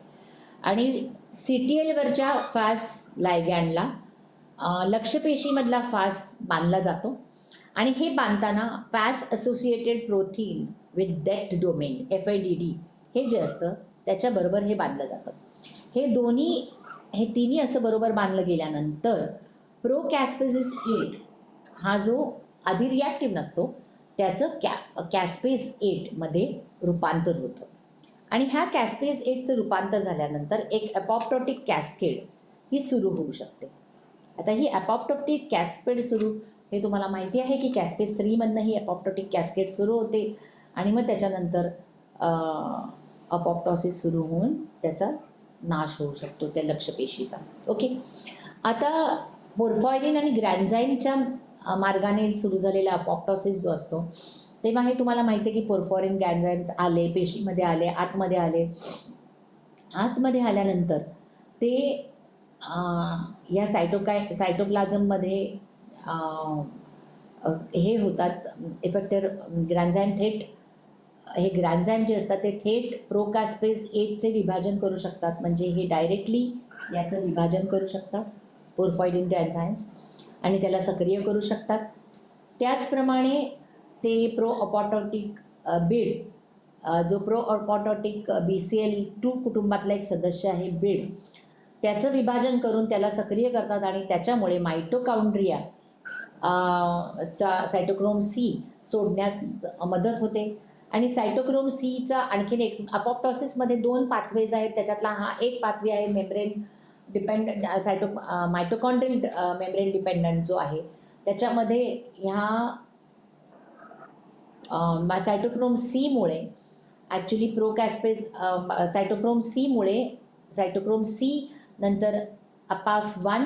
आणि CTLवरच्या फास्ट लायगँडला लक्ष्यपेशीमधला फास बांधला जातो आणि हे बांधताना Fas associated protein with death domain FIDD हे जे असतं त्याच्याबरोबर हे बांधलं जातं. हे तिन्ही असं बरोबर बांधलं गेल्यानंतर प्रोकॅस्पेसिस 8 हा जो आधी रिॲक्टिव्ह नसतो त्याचं कॅस्पेज 8मध्ये रूपांतर होतं आणि ह्या कॅस्पेज 8चं रूपांतर झाल्यानंतर एक ॲपॉप्टोटिक कॅस्केड ही सुरू होऊ शकते. आता ही ॲपॉप्टोटिक कॅस्केड सुरू हे तुम्हाला माहिती आहे की कॅस्पेज 3मधनं ही ॲपॉप्टोटिक कॅस्केड सुरू होते आणि मग त्याच्यानंतर अपॉप्टॉसिस सुरू होऊन त्याचा नाश होऊ शकतो त्या लक्ष्यपेशीचा. ओके, आता पोर्फायरिन आणि ग्रॅन्झाईमच्या मार्गाने सुरू झालेला अपॉप्टॉसिस जो असतो तेव्हा हे तुम्हाला माहिती आहे की पोर्फायरिन ग्रॅन्झाईम्स आले, पेशीमध्ये आले, आतमध्ये आल्यानंतर ते या सायटोप्लाझममध्ये हे होतात इफेक्टर ग्रॅन्झाईम थेट हे ग्रॅन्झाईम जे असतात ते थेट प्रोकॅस्पेज 8चे विभाजन करू शकतात. म्हणजे हे डायरेक्टली याचं विभाजन करू शकतात पोर्फायरिन ग्रॅन्झाईम्स आणि त्याला सक्रिय करू शकतात. त्याचप्रमाणे ते प्रोअपॉटोटिक बीड जो प्रोअपॉटोटिक BCL2 कुटुंबातला एक सदस्य आहे बीड, त्याचं विभाजन करून त्याला सक्रिय करतात आणि त्याच्यामुळे मायटोकॉन्ड्रिया चा सायटोक्रोम C सोडण्यास मदत होते. आणि सायटोक्रोम Cचा आणखीन एक अपॉप्टॉसिसमध्ये 2 पाथवेज आहेत. त्याच्यातला हा एक पाथवे आहे membrane dependent mitochondrial membrane dependent जो आहे त्याच्यामध्ये ह्या सायटोक्रोम Cमुळे ॲक्च्युली प्रोकॅस्पेज सायटोक्रोम C नंतर APAF1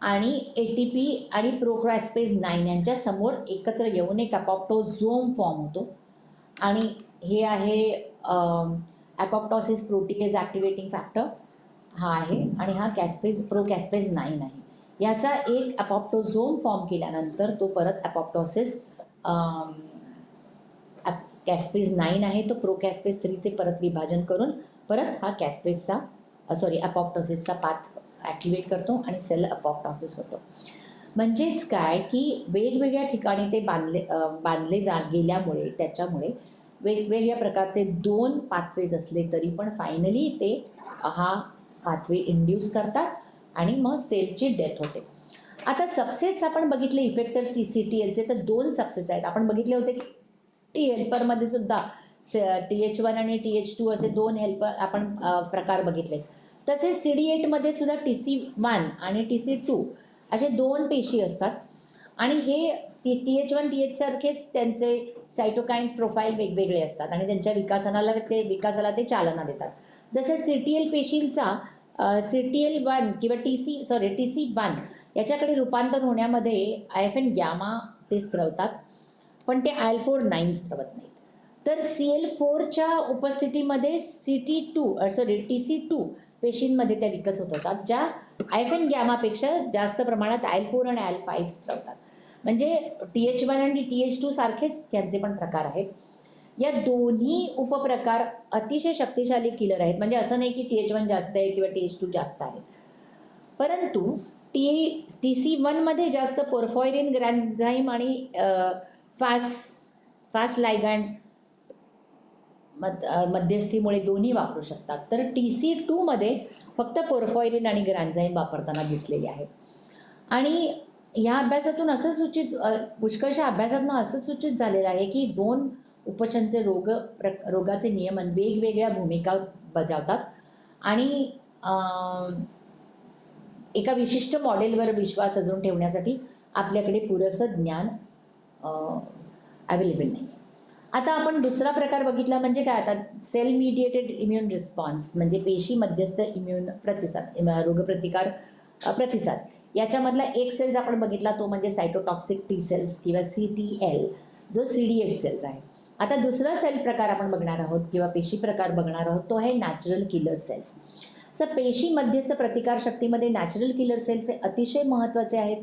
आणि ATP आणि प्रोकॅस्पेज 9 यांच्या समोर एकत्र येऊन एक अपॉप्टोझोम फॉर्म होतो आणि हे आहे ॲपॉप्टॉसिस प्रोटीएज ॲक्टिवेटिंग फॅक्टर हा आहे आणि हा प्रोकॅस्पेज 9 आहे. याचा एक अपॉप्टोझोम फॉर्म केल्यानंतर तो परत अपॉप्टॉसिस कॅस्पेज 9 आहे तो प्रोकॅस्पेज 3चे परत विभाजन करून परत हा अपॉप्टॉसिसचा पाथ ॲक्टिवेट करतो आणि सेल अपॉप्टॉसिस होतो. म्हणजेच काय की वेगवेगळ्या ठिकाणी ते बांधले गेल्यामुळे त्याच्यामुळे वेगवेगळ्या प्रकारचे 2 पाथवेज असले तरी पण फायनली ते हा पाथवे इंड्यूस करतात आणि मग सेलची डेथ होते. आता सबसेट्स आपण बघितले इफेक्टर TCTLचे तर 2 सबसेट्स आहेत. आपण बघितले होते की T हेल्परमध्ये सुद्धा TH1 आणि TH2 असे 2 हेल्पर आपण प्रकार बघितले. तसेच CD8मध्ये सुद्धा TC1 आणि TC2 असे 2 पेशी असतात आणि हे TH1 TH सारखेच त्यांचे सायटोकाइन्स प्रोफाईल वेगवेगळे असतात आणि त्यांच्या विकासाला ते चालना देतात. जसं CTL पेशींचा CTL1 किंवा TC1 याच्याकडे रूपांतर होण्यामध्ये IFN गॅमा ते स्त्रवतात पण ते IL-4/9 स्त्रवत नाहीत. तर CL4च्या उपस्थितीमध्ये TC2 पेशींमध्ये त्या विकसित होतात ज्या IFN गॅमापेक्षा जास्त प्रमाणात IL-4 आणि IL-5 स्त्रवतात. म्हणजे TH1 आणि TH2 सारखेच त्यांचे पण प्रकार आहेत. या दोन्ही उपप्रकार अतिशय शक्तिशाली किलर आहेत. म्हणजे असं नाही की TH1 जास्त आहे किंवा TH2 जास्त आहे, परंतु TC1मध्ये जास्त पोर्फायरिन ग्रॅन्झाईम आणि फास्ट लायगँड मध्यस्थीमुळे दोन्ही वापरू शकतात. तर TC2मध्ये फक्त पोर्फायरिन आणि ग्रॅन्झाईम वापरताना दिसलेले आहेत. आणि या अभ्यासातून पुष्कळशा अभ्यासातून असं सूचित झालेलं आहे की 2 उपचनचे रोगाचे नियमन वेगवेगळ्या भूमिका बजावतात आणि एका विशिष्ट मॉडेलवर विश्वास अजून ठेवण्यासाठी आपल्याकडे पुरेसं ज्ञान अवेलेबल नाही आहे. आता आपण दुसरा प्रकार बघितला म्हणजे काय, आता सेल मीडिएटेड इम्युन रिस्पॉन्स म्हणजे पेशी मध्यस्थ इम्युन रोगप्रतिकार प्रतिसाद. याच्यामधला एक सेल्स आपण बघितला तो म्हणजे सायटोटॉक्सिक T सेल्स किंवा CTL जो CD8 सेल्स आहे. आता दुसरा सेल प्रकार आपण बघणार आहोत किंवा पेशी प्रकार बघणार आहोत तो आहे नॅचरल किलर सेल्स. पेशी मध्यस्थ प्रतिकारशक्तीमध्ये नॅचरल किलर सेल्स हे अतिशय महत्त्वाचे आहेत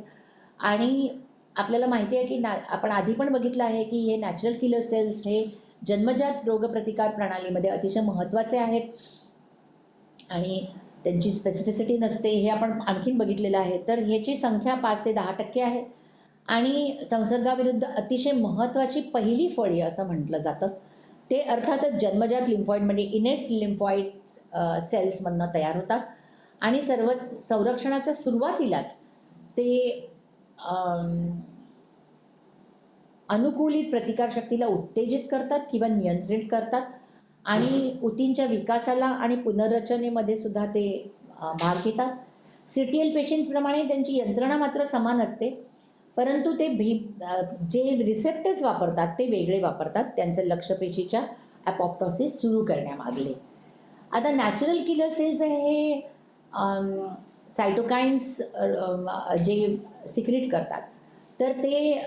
आणि आपल्याला माहिती आहे की आपण आधी पण बघितलं आहे की हे नॅचरल किलर सेल्स हे जन्मजात रोगप्रतिकार प्रणालीमध्ये अतिशय महत्त्वाचे आहेत आणि त्यांची स्पेसिफिसिटी नसते, हे आपण आणखीन बघितलेलं आहे. तर ह्याची संख्या 5 ते 10% आहे आणि संसर्गाविरुद्ध अतिशय महत्त्वाची पहिली फळी असं म्हटलं जातं. ते अर्थातच जन्मजात लिम्फॉइड म्हणजे इनेट लिम्फॉइड सेल्समधनं तयार होतात आणि संरक्षणाच्या सुरुवातीलाच ते अनुकूलित प्रतिकारशक्तीला उत्तेजित करतात किंवा नियंत्रित करतात आणि ऊतींच्या विकासाला आणि पुनर्रचनेमध्ये सुद्धा ते भाग घेतात. CTL पेशींप्रमाणे त्यांची यंत्रणा मात्र समान असते, परंतु ते जे रिसेप्टर्स वापरतात ते वेगळे वापरतात त्यांचं लक्ष्यपेशीच्या ॲपॉप्टोसिस सुरू करण्यामागले. आता नॅचरल किलर सेल्स हे सायटोकाइन्स जे सिक्रेट करतात, तर ते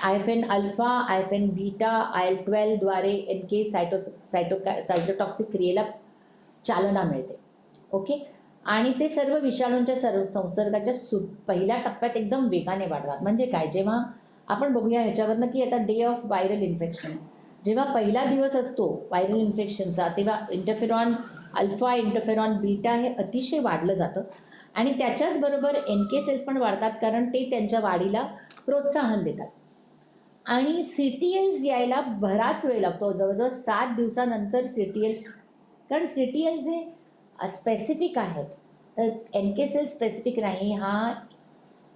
IFN alpha, IFN beta, IL-12 द्वारे NK सायटोटॉक्सिक क्रियेला चालना मिळते. ओके, आणि ते सर्व विषाणूंच्या संसर्गाच्या पहिल्या टप्प्यात एकदम वेगाने वाढतात. म्हणजे काय, जेव्हा आपण बघूया ह्याच्यावरनं की आता डे ऑफ व्हायरल इन्फेक्शन, जेव्हा पहिला दिवस असतो व्हायरल इन्फेक्शनचा, तेव्हा इंटरफेरॉन अल्फा, इंटरफेरॉन बीटा हे अतिशय वाढलं जातं आणि त्याच्याचबरोबर NK सेल्स पण वाढतात, कारण ते त्यांच्या वाढीला प्रोत्साहन देतात. आणि CTLs यायला बराच वेळ लागतो, जवळजवळ 7 दिवसानंतर CTL, कारण CTLs हे स्पेसिफिक आहेत, तर NK सेल्स स्पेसिफिक नाही, हा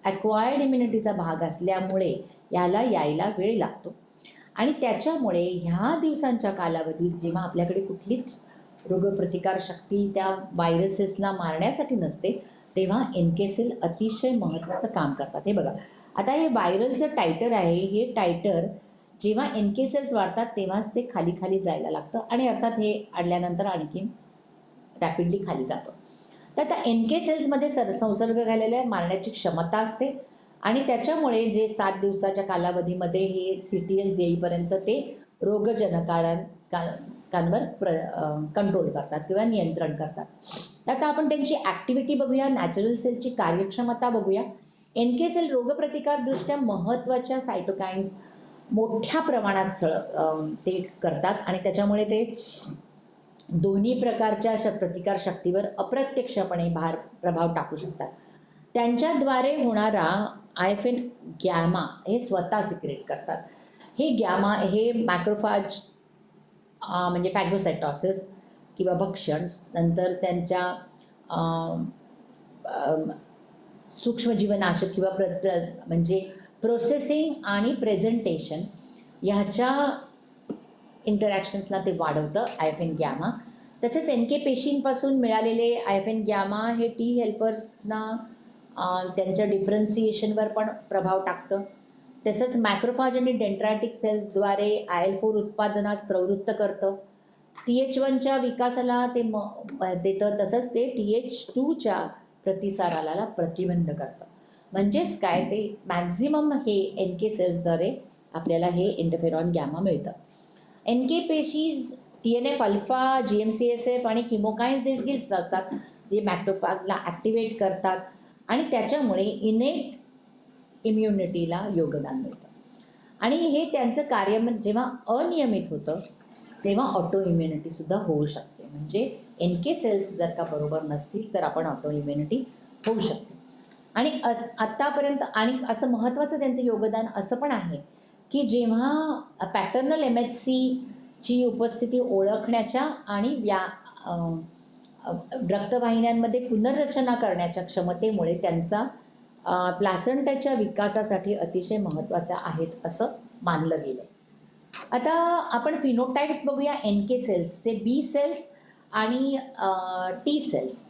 ॲक्वायर्ड इम्युनिटीचा भाग असल्यामुळे याला यायला वेळ लागतो. आणि त्याच्यामुळे ह्या दिवसांच्या कालावधीत जेव्हा आपल्याकडे कुठलीच रोगप्रतिकारशक्ती त्या व्हायरसेसला मारण्यासाठी नसते, तेव्हा NK सेल अतिशय महत्त्वाचं काम करतात. हे बघा, आता हे व्हायरलचं टायटर आहे, हे टायटर जेव्हा NK सेल्स वाढतात तेव्हाच ते खाली खाली जायला लागतं आणि अर्थात हे अडल्यानंतर आणखीन रॅपिडली खाली जातं. तर आता NK सेल्समध्ये संसर्ग झालेल्या मारण्याची क्षमता असते आणि त्याच्यामुळे जे 7 दिवसाच्या कालावधीमध्ये हे CTLs येईपर्यंत ते रोगजनकांवर कंट्रोल करतात किंवा नियंत्रण करतात. आता आपण त्यांची ॲक्टिव्हिटी बघूया, नॅचरल सेलची कार्यक्षमता बघूया. NK सेल रोगप्रतिकारदृष्ट्या महत्त्वाच्या सायटोकाइन्स मोठ्या प्रमाणात ते करतात आणि त्याच्यामुळे ते दोन्ही प्रकारच्या प्रतिकारशक्तीवर अप्रत्यक्षपणे प्रभाव टाकू शकतात. त्यांच्याद्वारे होणारा IFN गॅमा हे स्वतः सिक्रेट करतात. हे गॅमा हे मॅक्रोफॅज म्हणजे फॅगोसायटॉसिस किंवा भक्षण, नंतर त्यांच्या सूक्ष्मजीवनाशक किंवा म्हणजे प्रोसेसिंग आणि प्रेझेंटेशन ह्याच्या इंटरॅक्शन्सला ते वाढवतं IFN गॅमा. तसेच NK पेशींपासून मिळालेले IFN गॅमा हे T हेल्पर्सना त्यांच्या डिफरन्सिएशनवर पण प्रभाव टाकतं. तसंच मॅक्रोफॅज आणि डेंड्रायटिक सेल्सद्वारे IL-4 उत्पादनास प्रवृत्त करतं. TH1च्या विकासाला ते देतं, तसंच ते TH2च्या प्रतिसाराला प्रतिबंध करतं. म्हणजेच काय, ते मॅक्झिमम हे NK सेल्सद्वारे आपल्याला हे इंटरफेरॉन गॅमा मिळतं. NK पेशीज TNF अल्फा, GM-CSF आणि किमोकाइन्स देखील असतात, जे मॅक्रोफॅगला ॲक्टिवेट करतात आणि त्याच्यामुळे इनेट इम्युनिटीला योगदान मिळतं. आणि हे त्यांचं कार्य जेव्हा अनियमित होतं तेव्हा ऑटो इम्युनिटीसुद्धा होऊ शकते. म्हणजे NK सेल्स जर का बरोबर नसतील तर आपण ऑटो इम्युनिटी होऊ शकते. आणि आत्तापर्यंत आणि असं महत्त्वाचं त्यांचं योगदान असं पण आहे की जेव्हा पॅटर्नल MHCची उपस्थिती ओळखण्याच्या आणि रक्तवाहिन्यांमध्ये पुनर्रचना करण्याच्या क्षमतेमुळे त्यांचा प्लासेंटाच्या विकासासाठी अतिशय महत्त्वाच्या आहेत असं मानलं गेलं. आता आपण फिनोटाइप्स बघूया NK सेल्सचे. B सेल्स आणि T सेल्स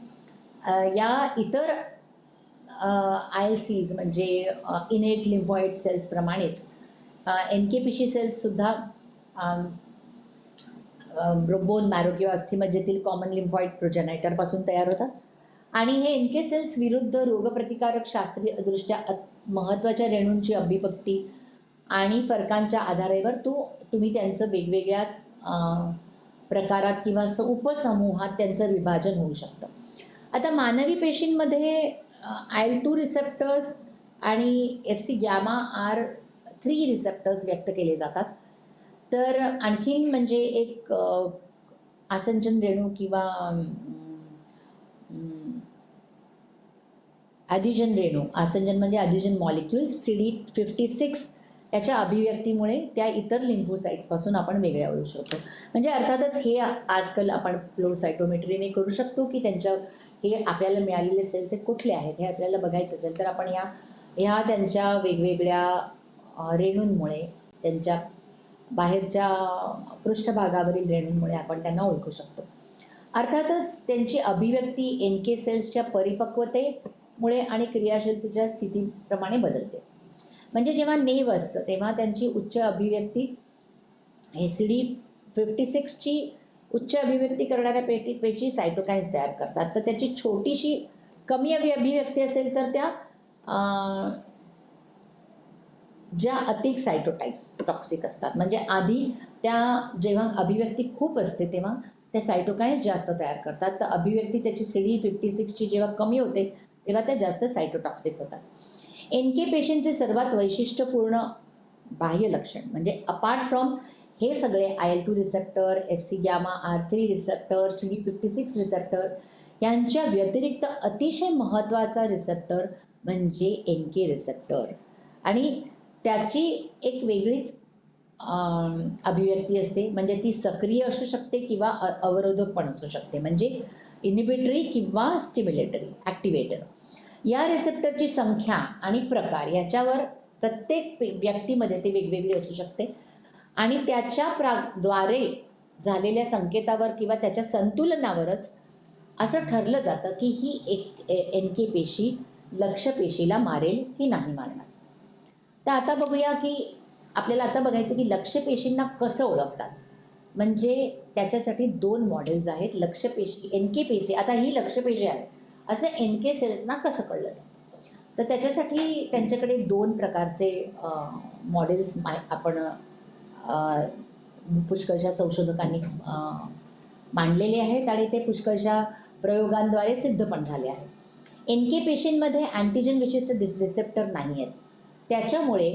या इतर ILCs म्हणजे इनेट लिम्फॉइड सेल्सप्रमाणेच NK पेशी सेल्ससुद्धा बोन मॅरो किंवा अस्थिमज्जेतील कॉमन लिम्फॉइड प्रोजेनायटरपासून तयार होतात आणि हे NK सेल्स विरुद्ध रोगप्रतिकारक शास्त्रीयदृष्ट्या महत्त्वाच्या रेणूंची अभिव्यक्ती आणि फरकांच्या आधारावर तुम्ही त्यांचं वेगवेगळ्या प्रकारात किंवा उपसमूहात त्यांचं विभाजन होऊ शकतं. आता मानवी पेशींमध्ये IL-2 रिसेप्टर्स आणि FC गॅमा R3 रिसेप्टर्स व्यक्त केले जातात. तर आणखीन म्हणजे एक आसंजन रेणू किंवा ॲडिजन रेणू, आसंजन म्हणजे ॲडिजन मॉलिक्युल्स CD56 याच्या अभिव्यक्तीमुळे त्या इतर लिम्फोसाईट्सपासून आपण वेगळ्या ओळखू शकतो. म्हणजे अर्थातच हे आजकाल आपण फ्लो सायटोमेट्रीने करू शकतो की हे आपल्याला मिळालेले सेल्स हे कुठले आहेत हे आपल्याला बघायचं असेल तर आपण ह्या त्यांच्या वेगवेगळ्या रेणूंमुळे, त्यांच्या बाहेरच्या पृष्ठभागावरील रेणूंमुळे आपण त्यांना ओळखू शकतो. अर्थातच त्यांची अभिव्यक्ती NK सेल्सच्या परिपक्वतेमुळे आणि क्रियाशीलतेच्या स्थितीप्रमाणे बदलते. म्हणजे जेव्हा नेव असतं तेव्हा त्यांची उच्च अभिव्यक्ती हे CD56ची उच्च अभिव्यक्ती करणाऱ्या पेशी सायटोकाइन्स तयार करतात. तर त्याची छोटीशी कमी अभिव्यक्ती असेल तर त्या ज्या अधिक टॉक्सिक असतात. म्हणजे आधी त्या जेव्हा अभिव्यक्ती खूप असते तेव्हा त्या सायटोकाइन्स जास्त तयार करतात. तर अभिव्यक्ती त्याची CD56ची जेव्हा कमी होते तेव्हा त्या जास्त सायटोटॉक्सिक होतात. NK पेशींचे सर्वात वैशिष्ट्यपूर्ण बाह्य लक्षण म्हणजे अपार्ट फ्रॉम हे सगळे IL-2 receptor, FC gamma, R3 receptor, CD56 receptor यांच्या व्यतिरिक्त अतिशय महत्त्वाचा रिसेप्टर म्हणजे NK रिसेप्टर. आणि त्याची एक वेगळीच अभिव्यक्ती असते. म्हणजे ती सक्रिय असू शकते किंवा अवरोधक पण असू शकते. म्हणजे इनिबिटरी किंवा स्टिम्युलेटरी ॲक्टिवेटर. या रिसेप्टरची संख्या आणि प्रकार याच्यावर प्रत्येक व्यक्तीमध्ये ते वेगवेगळे असू शकते आणि त्याच्या द्वारे झालेल्या संकेतावर किंवा त्याच्या संतुलनावरच असं ठरलं जातं की ही एक NK पेशी लक्ष्य पेशीला मारेल की नाही मारणार. तर आता बघूया की आपल्याला आता बघायचं की लक्ष्य पेशींना कसं ओळखतात. म्हणजे त्याच्यासाठी 2 मॉडेल्स आहेत. लक्ष्य पेशी, NK पेशी, आता ही लक्ष्य पेशी आहे असं NK सेल्सना कसं कळलं तर त्याच्यासाठी त्यांच्याकडे 2 प्रकारचे मॉडेल्स आपण पुष्कळशा संशोधकांनी मांडलेले आहेत आणि ते पुष्कळशा प्रयोगांद्वारे सिद्ध पण झाले आहे. NK पेशींमध्ये अँटीजन विशिष्ट रिसेप्टर नाही आहेत. त्याच्यामुळे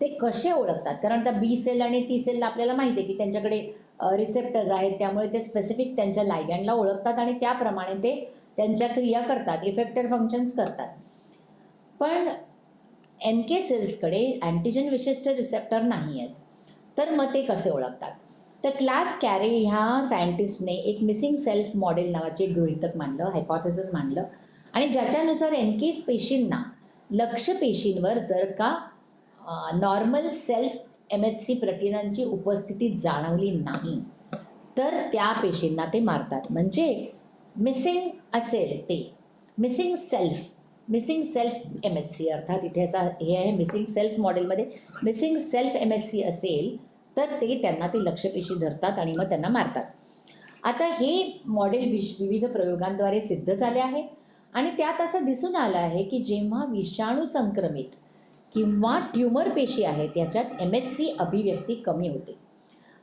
ते कसे ओळखतात, कारण आता बी सेल आणि टी सेलला आपल्याला माहिती आहे की त्यांच्याकडे रिसेप्टर्स आहेत. त्यामुळे ते स्पेसिफिक त्यांच्या लायगँडला ओळखतात आणि त्याप्रमाणे ते त्यांच्या क्रिया करतात, इफेक्टर फंक्शन्स करतात. पण NK सेल्सकडे अँटीजन विशिष्ट रिसेप्टर नाही आहेत. तर मग ते कसे ओळखतात. तर क्लास कॅरे ह्या सायंटिस्टने एक मिसिंग सेल्फ मॉडेल नावाचे एक गृहीतक मांडलं, हायपोथेसिस मांडलं आणि ज्याच्यानुसार NK पेशींना लक्ष्य पेशींवर जर का नॉर्मल सेल्फ MHC प्रथिनांची उपस्थिती जाणवली नाही तर त्या पेशींना ते मारतात. म्हणजे मिसिंग असेल ते मिसिंग सेल्फ MHC अर्थात इथे हे आहे मिसिंग सेल्फ मॉडेलमध्ये मिसिंग सेल्फ MHC असेल तर त्यांना ते लक्ष्य पेशी धरतात आणि मग त्यांना मारतात. आता हे मॉडेल विविध प्रयोगांद्वारे सिद्ध झाले आहे आणि त्यात असं दिसून आलं आहे की जेव्हा विषाणू संक्रमित किंवा ट्यूमर पेशी आहेत याच्यात MHC अभिव्यक्ती कमी होते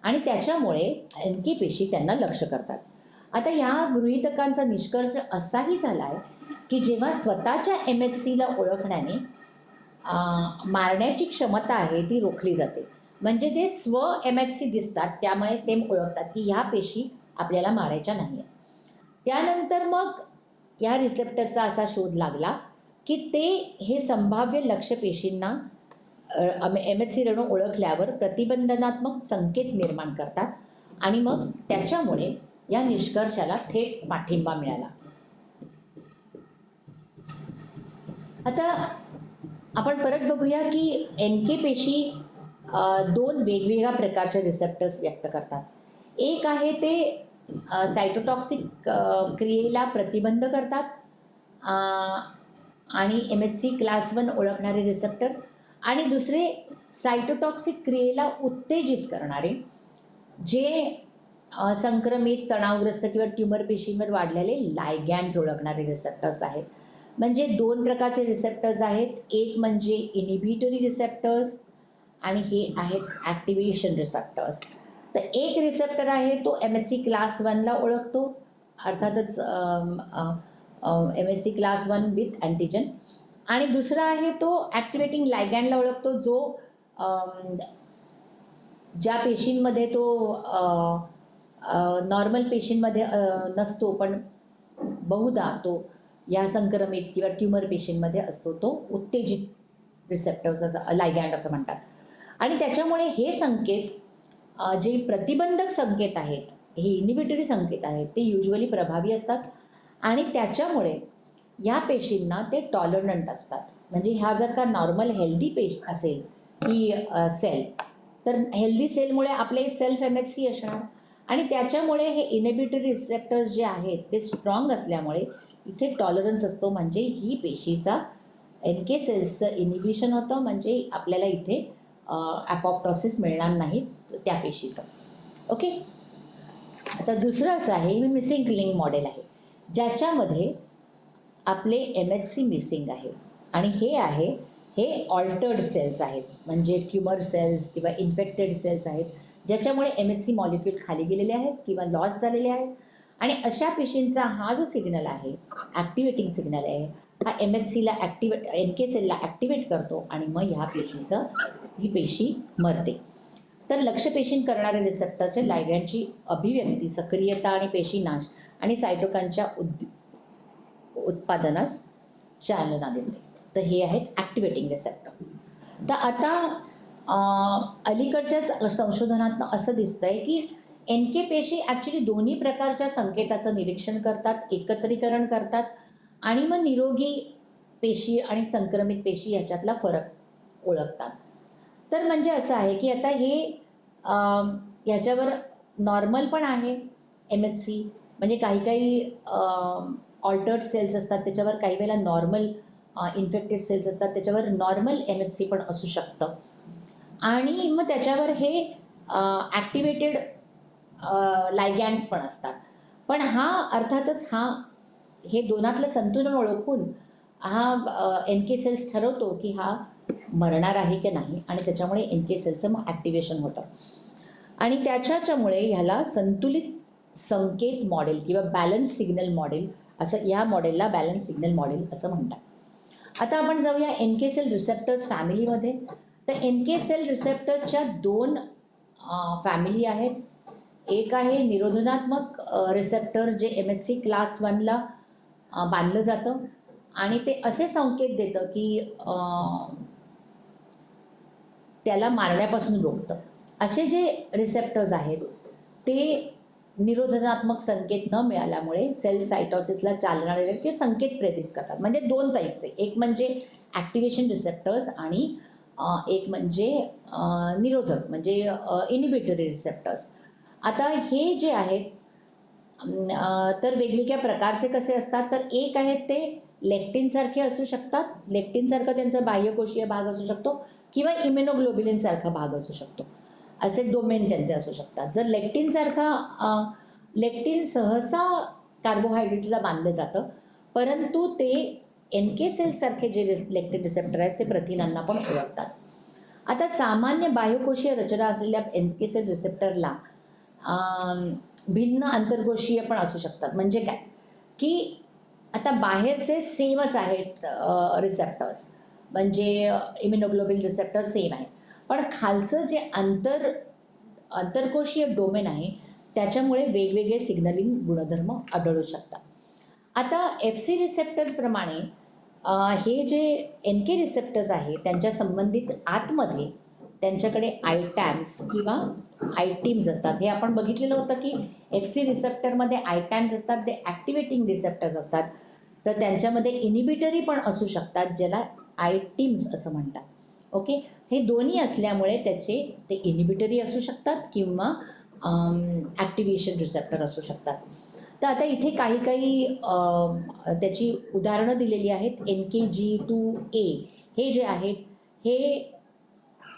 आणि त्याच्यामुळे NK पेशी त्यांना लक्ष्य करतात. आता ह्या गृहीतकांचा निष्कर्ष असाही झाला आहे की जेव्हा स्वतःच्या MHCला ओळखण्याने मारण्याची क्षमता आहे ती रोखली जाते. म्हणजे ते MHC दिसतात त्यामुळे ते ओळखतात की ह्या पेशी आपल्याला मारायच्या नाही आहेत. त्यानंतर मग या रिसेप्टरचा असा शोध लागला की हे संभाव्य लक्ष्य पेशींना MHC रेणू ओळखल्यावर प्रतिबंधनात्मक संकेत निर्माण करतात आणि मग त्याच्यामुळे या निष्कर्षाला थेट पाठिंबा मिळाला. आता आपण परत बघूया की NK पेशी 2 वेगवेगळ्या प्रकारचे रिसेप्टर्स व्यक्त करतात. एक आहे ते सायटोटॉक्सिक क्रियेला प्रतिबंध करतात आणि MHC क्लास 1 ओळखणारे रिसेप्टर आणि दुसरे सायटोटॉक्सिक क्रियेला उत्तेजित करणारे जे संक्रमित, तणावग्रस्त किंवा ट्यूमर पेशींवर वाढलेले लायगँड्स ओळखणारे रिसेप्टर्स आहेत. म्हणजे 2 प्रकारचे रिसेप्टर्स आहेत. एक म्हणजे इनिबिटरी रिसेप्टर्स आणि हे आहेत ॲक्टिव्हेशन रिसेप्टर्स. तर एक रिसेप्टर आहे तो MHC क्लास 1ला ओळखतो, अर्थातच MHC क्लास 1 विथ अँटीजन आणि दुसरा आहे तो ॲक्टिवेटिंग लायगँडला ओळखतो जो ज्या पेशींमध्ये तो नॉर्मल पेशींमध्ये नसतो पण बहुधा तो या संक्रमित किंवा ट्युमर पेशींमध्ये असतो तो उत्तेजित रिसेप्टर्स असं लायगॅन्ड असं म्हणतात. आणि त्याच्यामुळे हे संकेत जे प्रतिबंधक संकेत आहेत, हे इनिबिटरी संकेत आहेत, ते युजली प्रभावी असतात आणि त्याच्यामुळे ह्या पेशींना ते टॉलरंट असतात. म्हणजे ह्या जर का नॉर्मल हेल्दी असेल ही सेल, तर हेल्दी सेलमुळे आपले सेल्फ MHC असणार आणि त्याच्यामुळे हे इनिबिटरी रिसेप्टर्स जे आहेत ते स्ट्रॉंग असल्यामुळे इथे टॉलरन्स असतो. म्हणजे ही पेशीचा NK सेल्सचं इनिबिशन होतं, म्हणजे आपल्याला इथे ॲपॉप्टॉसिस मिळणार नाही त्या पेशीचं. ओके. आता दुसरं असं आहे, हे मिसिंग लिंक मॉडेल आहे, ज्याच्यामध्ये आपले MHC मिसिंग आहे आणि हे ऑल्टर्ड सेल्स आहेत, म्हणजे ट्युमर सेल्स किंवा इन्फेक्टेड सेल्स आहेत, ज्याच्यामुळे MHC मॉलिक्यूल खाली गेलेले आहेत किंवा लॉस झालेले आहेत. आणि अशा पेशींचा हा जो सिग्नल आहे, ॲक्टिवेटिंग सिग्नल आहे, हा MHCला NK सेलला ॲक्टिवेट करतो आणि मग ही पेशी मरते. तर लक्ष्यपेशीं करणारे रिसेप्टरचे लायगॅन्डची अभिव्यक्ती, सक्रियता आणि पेशीनाश आणि सायटोकानच्या उत्पादनास चालना देते. तर हे आहेत ॲक्टिवेटिंग रिसेप्टर्स. तर आता अलीकडच्याच संशोधनातनं असं दिसतंय की NK पेशी ॲक्च्युली दोन्ही प्रकारच्या संकेताचं निरीक्षण करतात, एकत्रीकरण करतात आणि मग निरोगी पेशी आणि संक्रमित पेशी याच्यातला फरक ओळखतात. तर म्हणजे असं आहे की आता हे ह्याच्यावर नॉर्मल पण आहे MHC, म्हणजे काही ऑल्टर्ड सेल्स असतात त्याच्यावर, काही वेळेला नॉर्मल इन्फेक्टेड सेल्स असतात त्याच्यावर नॉर्मल MHC पण असू शकतं. आणि मग त्याच्यावर हे ॲक्टिवेटेड लायगॅन्ड्स पण असतात. पण अर्थातच हे दोनातलं संतुलन ओळखून NK सेल्स ठरवतो की हा मरणार आहे की नाही आणि त्याच्यामुळे NK सेलचं मग ॲक्टिवेशन होतं. आणि त्याच्यामुळे ह्याला संतुलित संकेत मॉडेल किंवा बॅलन्स सिग्नल मॉडेल असं, या मॉडेलला बॅलन्स सिग्नल मॉडेल असं म्हणतात. आता आपण जाऊया NK सेल रिसेप्टर्स फॅमिलीमध्ये. तर NK सेल रिसेप्टरच्या 2 फॅमिली आहेत. एक आहे निरोधनात्मक रिसेप्टर, जे MHC क्लास 1ला बांधलं जातं आणि ते असे संकेत देतं की त्याला मारण्यापासून रोखतं. असे जे रिसेप्टर्स आहेत ते निरोधनात्मक संकेत न मिळाल्यामुळे सेल सायटोसिसला चालना देतात किंवा संकेत प्रेरित करतात. म्हणजे 2 टाईपचे, एक म्हणजे ॲक्टिवेशन रिसेप्टर्स आणि एक म्हणजे निरोधक म्हणजे इनिबिटरी रिसेप्टर्स. आता हे जे आहेत तर वेगवेगळ्या प्रकारचे कसे असतात, तर एक आहेत ते लेक्टिनसारखे असू शकतात. लेक्टिनसारखं त्यांचा बाह्यकोशीय भाग असू शकतो किंवा इम्युनोग्लोबिलिनसारखा भाग असू शकतो. असे डोमेन त्यांचे असू शकतात. जर लेक्टिन सहसा कार्बोहायड्रेट्सला बांधलं जातं, परंतु ते NK सेल्ससारखे जे लेक्टिन रिसेप्टर आहेत ते प्रथिनांना पण ओळखतात. आता सामान्य बाह्यकोशीय रचना असलेल्या NK सेल रिसेप्टरला भिन्न आंतरकोशीय पण असू शकतात. म्हणजे काय की आता बाहेरचे सेमच आहेत रिसेप्टर्स, म्हणजे इम्युनोग्लोबिन रिसेप्टर सेम आहे, पण खालचं जे आंतरकोशीय डोमेन आहे त्याच्यामुळे वेगवेगळे सिग्नलिंग गुणधर्म आढळू शकतात. आता FC रिसेप्टर्सप्रमाणे हे जे NK रिसेप्टर्स आहे त्यांच्या संबंधित आतमध्ये त्यांच्याकडे आयटॅम्स किंवा आयटीम्स असतात. हे आपण बघितलेलं होतं की FC रिसेप्टरमध्ये आयटॅम्स असतात, ते ॲक्टिवेटिंग रिसेप्टर्स असतात. तर त्यांच्यामध्ये इनिबिटरी पण असू शकतात, ज्याला आयटीम्स असं म्हणतात. ओके. हे दोन्ही असल्यामुळे ते इनिबिटरी असू शकतात किंवा ॲक्टिवेशन रिसेप्टर असू शकतात. तर आता इथे काही त्याची उदाहरणं दिलेली आहेत. NKG2A हे जे आहेत हे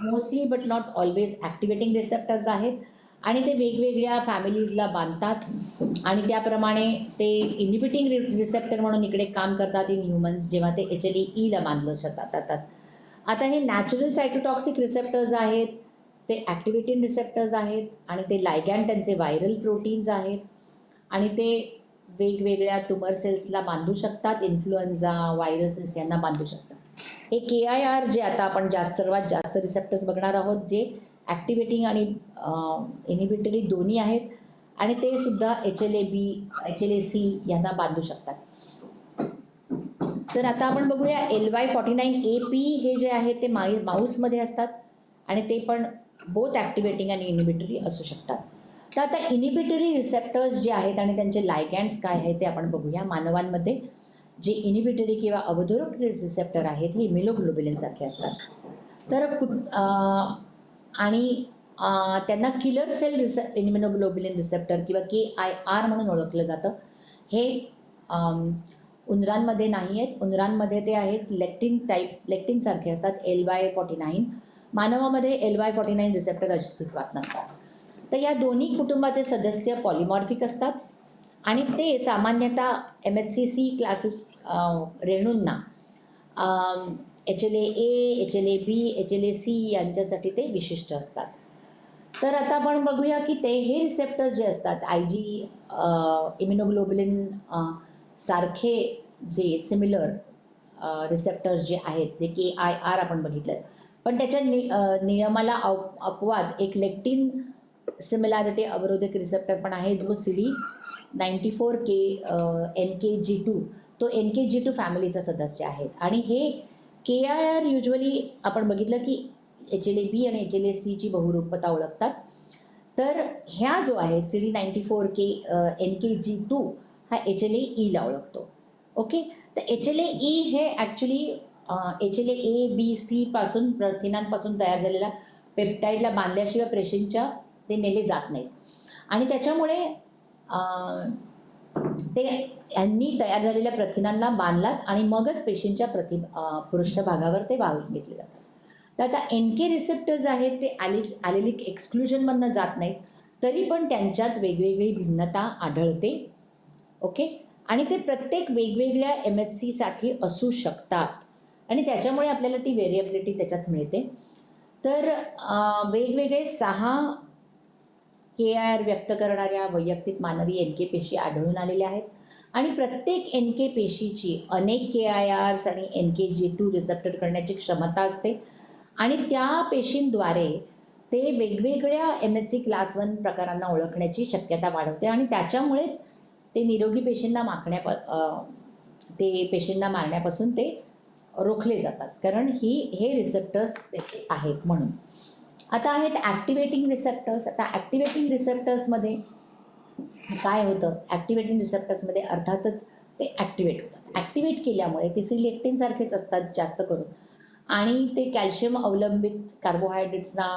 mostly but not always activating receptors आहेत आणि ते वेगवेगळ्या फॅमिलीजला बांधतात आणि त्याप्रमाणे ते इनिबिटिंग रिसेप्टर म्हणून इकडे काम करतात इन ह्युमन्स, जेव्हा ते HLA-Eला बांधलं जातात. आता हे नॅचरल सायटोटॉक्सिक रिसेप्टर्स आहेत, ते ॲक्टिवेटिंग रिसेप्टर्स आहेत आणि ते लायगॅन्ड त्यांचे व्हायरल प्रोटीन्स आहेत आणि ते वेगवेगळ्या ट्युमर सेल्सला बांधू शकतात, इन्फ्लुएन्झा व्हायरसेस यांना बांधू शकतात. हे KIR जे आता आपण सर्वात जास्त रिसेप्टर्स बघणार आहोत, जे ॲक्टिवेटिंग आणि इनिबिटरी दोन्ही आहेत आणि ते सुद्धा HLA-B HLA-C यांना बांधू शकतात. तर आता आपण बघूया LY49AP हे जे आहे ते माऊसमध्ये असतात आणि ते पण बोथ ॲक्टिवेटिंग आणि इनिबिटरी असू शकतात. तर आता इनिबिटरी रिसेप्टर्स जे आहेत आणि त्यांचे लायगॅन्ड्स काय आहेत ते आपण बघूया. मानवांमध्ये जे इनिबिटरी किंवा अवरोधक रिसेप्टर आहेत हे इम्युनोग्लोब्युलिनसारखे असतात. तर आणि त्यांना किलर सेल इम्युनोग्लोब्युलिन रिसेप्टर किंवा KIR म्हणून ओळखलं जातं. हे उंदरांमध्ये नाही आहेत. उंदरांमध्ये ते आहेत लेक्टिनसारखे असतात, LY49. मानवामध्ये LY49 रिसेप्टर अस्तित्वात नसतात. तर या दोन्ही कुटुंबाचे सदस्य पॉलिमॉर्फिक असतात आणि ते सामान्यतः MHC class रेणूंना HLA-A, HLA-B, HLA-C यांच्यासाठी ते विशिष्ट असतात. तर आता आपण बघूया की हे रिसेप्टर जे असतात IG इम्युनोग्लोब्युलिन सारखे जे सिमिलर रिसेप्टर्स जे आहेत ते KIR आपण बघितलं, पण त्याच्या नियमाला अपवाद एक लेक्टिन सिमिलॅरिटी अवरोधक रिसेप्टर पण आहे जो CD94K NKG2 तो NKG2 फॅमिलीचा सदस्य आहेत. आणि हे KIR युजली आपण बघितलं की HLA-B आणि HLA-C ची बहुरूपता ओळखतात. तर ह्या जो आहे CD94K NKG2 हा HLA-Eला ओळखतो. ओके, तर HLA-E हे ॲक्च्युली HLA-A-B-C पासून प्रथिनांपासून तयार झालेल्या पेप्टाईडला बांधल्याशिवाय पेशींच्या ते नेले जात नाहीत आणि त्याच्यामुळे ते यांनी तयार झालेल्या प्रथिनांना बांधलात आणि मगच पेशींच्या पृष्ठभागावर ते वाहून घेतले जातात. तर आता NK रिसेप्टर्स आहेत ते ॲलेलिक एक्सक्लुजनमधनं जात नाहीत, तरी पण त्यांच्यात वेगवेगळी भिन्नता आढळते. ओके, आणि ते प्रत्येक वेगवेगळ्या MHCसाठी असू शकतात आणि त्याच्यामुळे आपल्याला ती व्हेरिएबिलिटी त्याच्यात मिळते. तर वेगवेगळे 6 KIR व्यक्त करणाऱ्या वैयक्तिक मानवी NK पेशी आढळून आलेल्या आहेत आणि प्रत्येक NK पेशीची अनेक KIRs आणि NKG2 रिसेप्टर करण्याची क्षमता असते आणि त्या पेशींद्वारे ते वेगवेगळ्या MHC क्लास 1 प्रकारांना ओळखण्याची शक्यता वाढवते आणि त्याच्यामुळेच ते निरोगी पेशींना पेशींना मारण्यापासून ते रोखले जातात, कारण हे रिसेप्टर्स आहेत म्हणून. आता आहेत ॲक्टिवेटिंग रिसेप्टर्स. आता ॲक्टिवेटिंग रिसेप्टर्समध्ये काय होतं, ॲक्टिवेटिंग रिसेप्टर्समध्ये अर्थातच ते ॲक्टिवेट होतात. ॲक्टिवेट केल्यामुळे ते सिलेक्टिनसारखेच असतात जास्त करून आणि ते कॅल्शियम अवलंबित कार्बोहायड्रेट्सना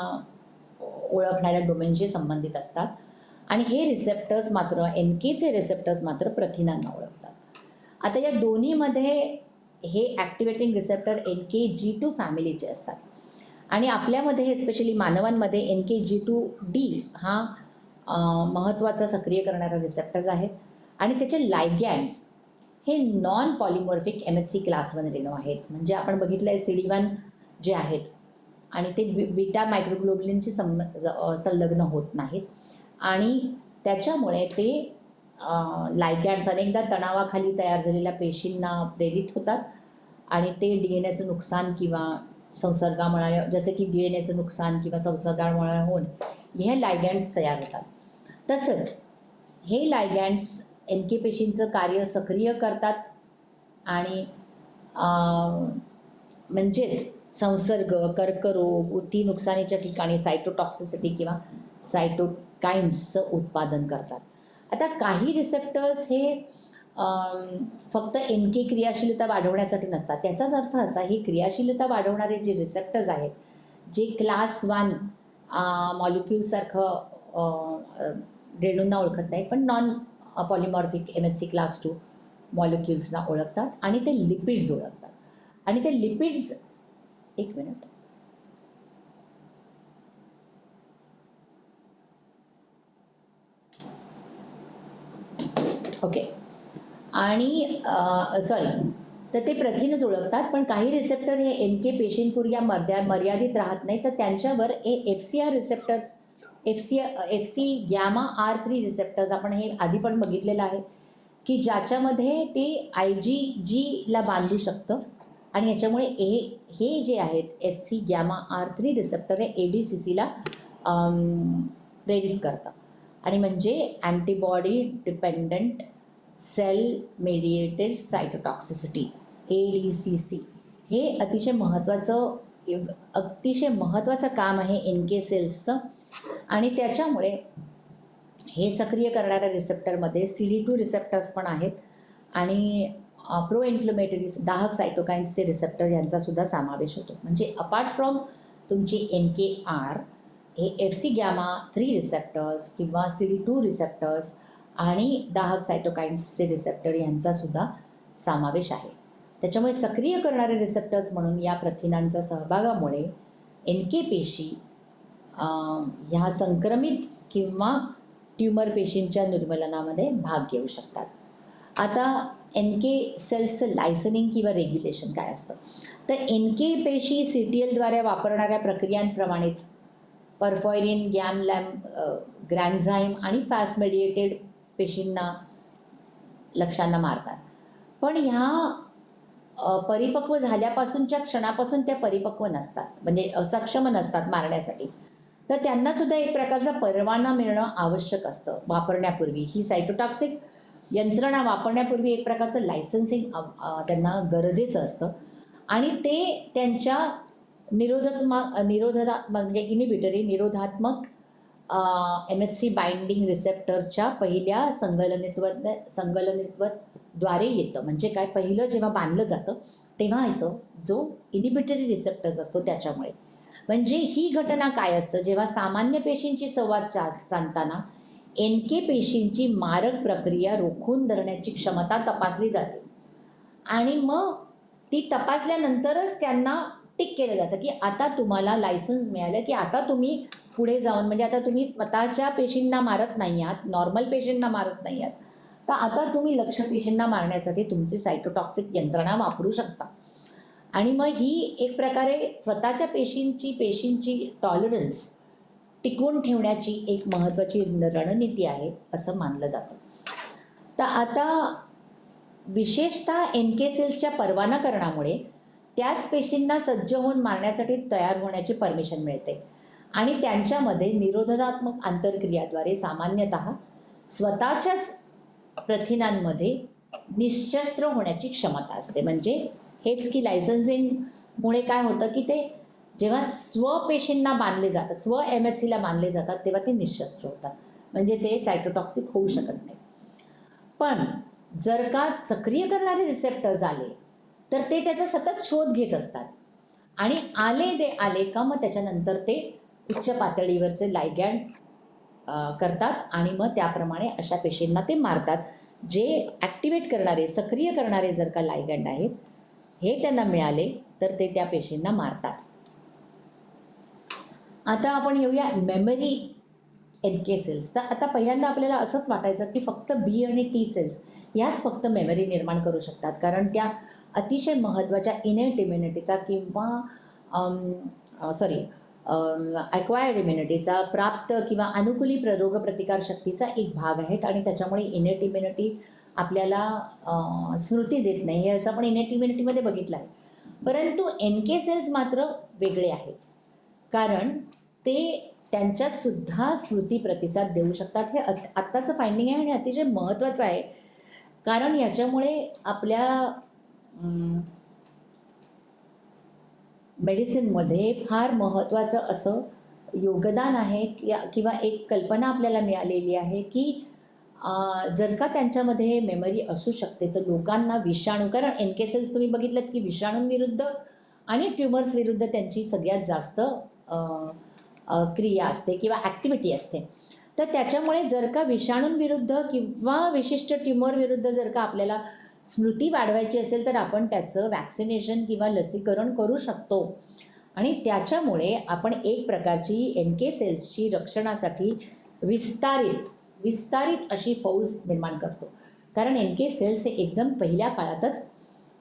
ओळखणाऱ्या डोमेनशी संबंधित असतात आणि हे रिसेप्टर्स मात्र NKचे रिसेप्टर्स मात्र प्रथिनांना ओळखतात. आता या दोन्हीमध्ये हे ॲक्टिवेटिंग रिसेप्टर NKG2 फॅमिलीचे असतात आणि आपल्यामध्ये एस्पेशली मानवांमध्ये NKG2D हा महत्त्वाचा सक्रिय करणारा रिसेप्टर्स आहेत आणि त्याचे लायगॅन्ड्स हे नॉन पॉलिमॉर्फिक MHC क्लास 1 रेणू आहेत. म्हणजे आपण बघितलं आहे CD1 जे आहेत आणि ते बीटा मायक्रोग्लोब्युलिनशी संलग्न होत नाहीत आणि त्याच्यामुळे ते लायगॅन्ड्स अनेकदा तणावाखाली तयार झालेल्या पेशींना प्रेरित होतात आणि ते DNAचं नुकसान किंवा संसर्गामुळे, जसे की DNAचं नुकसान किंवा संसर्गामुळे होऊन हे लायगॅन्ड्स तयार होतात. तसंच हे लायगॅन्ड्स NK पेशींचं कार्य सक्रिय करतात आणि म्हणजेच संसर्ग, कर्करोग, उती नुकसानीच्या ठिकाणी सायटोटॉक्सिसिटी किंवा सायटोकाइन्सचं उत्पादन करतात. आता काही रिसेप्टर्स हे फक्त NK क्रियाशीलता वाढवण्यासाठी नसतात. त्याचाच अर्थ असा, ही क्रियाशीलता वाढवणारे जे रिसेप्टर्स आहेत जे क्लास 1 मॉलिक्यूलसारखं रेणूंना ओळखत नाहीत, पण नॉन पॉलिमॉर्फिक MHC क्लास 2 मॉलिक्यूल्सना ओळखतात आणि ते लिपिड्स ओळखतात. आणि ते लिपिड्स, एक मिनिट, ओके, आणि तर ते प्रथिनच ओळखतात. पण काही रिसेप्टर हे NK पेशींपुरत्या मर्यादित राहत नाही, तर त्यांच्यावर FCR receptors, FC gamma R3 receptors आपण हे आधी पण बघितलेलं आहे की ज्याच्यामध्ये ते IgGला बांधू शकतं आणि याच्यामुळे हे जे आहेत FC गॅमा R3 रिसेप्टर हे ADCCला प्रेरित करतं आणि म्हणजे antibody dependent cell mediated cytotoxicity ADCC हे अतिशय महत्त्वाचं काम आहे NK सेल्सचं. आणि त्याच्यामुळे हे सक्रिय करणाऱ्या रिसेप्टरमध्ये CD2 रिसेप्टर्स पण आहेत आणि प्रो इन्फ्लमेटरी दाहक सायटोकाइन्सचे रिसेप्टर यांचासुद्धा समावेश होतो. म्हणजे अपार्ट फ्रॉम तुमची NKR हे FC गॅमा 3 रिसेप्टर्स किंवा CD2 रिसेप्टर्स आणि दाहक सायटोकाइन्सचे रिसेप्टर यांचासुद्धा समावेश आहे. त्याच्यामुळे सक्रिय करणारे रिसेप्टर्स म्हणून या प्रथिनांच्या सहभागामुळे NK पेशी ह्या संक्रमित किंवा ट्यूमर पेशींच्या निर्मूलनामध्ये भाग घेऊ शकतात. आता NK सेल्सचं लायसनिंग किंवा रेग्युलेशन काय असतं, तर NK पेशी CTLद्वारे वापरणाऱ्या प्रक्रियांप्रमाणेच परफॉयरिन, ग्रॅन्झाईम आणि फॅस्ट मेडिएटेड पेशींना लक्ष्यांना मारतात. पण ह्या परिपक्व झाल्यापासूनच्या क्षणापासून त्या परिपक्व नसतात, म्हणजे सक्षम नसतात मारण्यासाठी. तर त्यांनासुद्धा एक प्रकारचा परवाना मिळणं आवश्यक असतं वापरण्यापूर्वी. ही सायटोटॉक्सिक यंत्रणा वापरण्यापूर्वी एक प्रकारचं लायसन्सिंग त्यांना गरजेचं असतं आणि ते त्यांच्या म्हणजे निरोधात्मक MHC बाइंडिंग रिसेप्टरच्या पहिल्या संगलनित्वद्वारे येतं. म्हणजे काय, पहिलं जेव्हा बांधलं जातं तेव्हा येतं जो इनिबिटरी रिसेप्टर्स असतो त्याच्यामुळे. म्हणजे ही घटना काय असतं, जेव्हा सामान्य पेशींची संवाद साधताना NK पेशींची मारक प्रक्रिया रोखून धरण्याची क्षमता तपासली जाते आणि मग ती तपासल्यानंतरच त्यांना टिक केलं जातं की आता तुम्हाला लायसन्स मिळालं की आता तुम्ही पुढे जाऊन, म्हणजे आता तुम्ही स्वतःच्या पेशींना मारत नाही आहात, नॉर्मल पेशींना मारत नाही आहात, तर आता तुम्ही लक्ष्य पेशींना मारण्यासाठी तुमची सायटोटॉक्सिक यंत्रणा वापरू शकता. आणि मग ही एक प्रकारे स्वतःच्या पेशींची टॉलरन्स टिकवून ठेवण्याची एक महत्त्वाची रणनीती आहे असं मानलं जातं. तर आता विशेषतः NK सेल्सच्या परवानाकरणामुळे त्याच पेशींना सज्ज होऊन मारण्यासाठी तयार होण्याची परमिशन मिळते आणि त्यांच्यामध्ये निरोधात्मक आंतरक्रियाद्वारे सामान्यतः स्वतःच्याच प्रथिनांमध्ये निशस्त्र होण्याची क्षमता असते. म्हणजे हेच की लायसन्सिंगमुळे काय होतं की ते जेव्हा स्वपेशींना बांधले जातात, MHCला बांधले जातात, तेव्हा ते निशस्त्र होतात, म्हणजे ते सायटोटॉक्सिक होऊ शकत नाही. पण जर का सक्रिय करणारे रिसेप्टर्स आले तर ते त्याचा सतत शोध घेत असतात आणि आले का मग त्याच्यानंतर ते उच्च पातळीवरचे लायगॅंड करतात आणि मग त्याप्रमाणे अशा पेशींना ते मारतात. जे ॲक्टिवेट करणारे, सक्रिय करणारे जर का लायगॅंड आहेत हे त्यांना मिळाले तर ते त्या पेशींना मारतात. आता आपण येऊया मेमरी NK सेल्स. तर आता पहिल्यांदा आपल्याला असंच वाटायचं की फक्त B आणि T सेल्स ह्याच फक्त मेमरी निर्माण करू शकतात, कारण त्या अतिशय महत्त्वाच्या इनेट इम्युनिटीचा किंवा ॲक्वायर्ड इम्युनिटीचा, प्राप्त किंवा अनुकूली रोगप्रतिकारशक्तीचा एक भाग आहेत आणि त्याच्यामुळे इनेट इम्युनिटी आपल्याला स्मृती देत नाही, हे असं आपण इनेट इम्युनिटीमध्ये बघितलं आहे. परंतु NK सेल्स मात्र वेगळे आहेत, कारण ते त्यांच्यात सुद्धा स्मृती प्रतिसाद देऊ शकतात. हे आत्ताचं फाइंडिंग आहे आणि अतिशय महत्त्वाचं आहे, कारण याच्यामुळे आपल्या मेडिसिनमध्ये फार महत्त्वाचं असं योगदान आहे किंवा एक कल्पना आपल्याला मिळालेली आहे की जर का त्यांच्यामध्ये मेमरी असू शकते तर लोकांना विषाणू, कारण NK सेल्स तुम्ही बघितलं की विषाणूंविरुद्ध आणि ट्यूमर्स विरुद्ध त्यांची सगळ्यात जास्त क्रिया असते किंवा ॲक्टिव्हिटी असते. तर त्याच्यामुळे जर का विषाणूंविरुद्ध किंवा विशिष्ट ट्यूमरविरुद्ध जर का आपल्याला स्मृती वाढवायची असेल तर आपण त्याचं वॅक्सिनेशन किंवा लसीकरण करू शकतो आणि त्याच्यामुळे आपण एक प्रकारची NK सेल्सची रक्षणासाठी विस्तारित अशी फौज निर्माण करतो, कारण NK सेल्स हे एकदम पहिल्या काळातच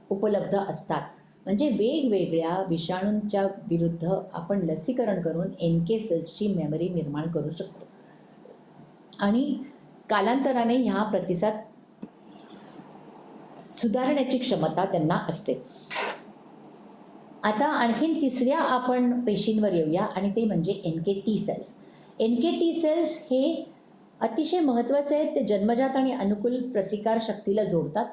उपलब्ध असतात. म्हणजे वेगवेगळ्या विषाणूंच्या विरुद्ध आपण लसीकरण करून NK सेल्सची मेमरी निर्माण करू शकतो आणि कालांतराने ह्या प्रतिसाद सुधारण्याची क्षमता त्यांना असते. आता आणखीन तिसऱ्या आपण पेशींवर येऊया आणि ते म्हणजे NKT सेल्स. NKT सेल्स हे अतिशय महत्त्वाचे आहेत. ते जन्मजात आणि अनुकूल प्रतिकारशक्तीला जोडतात.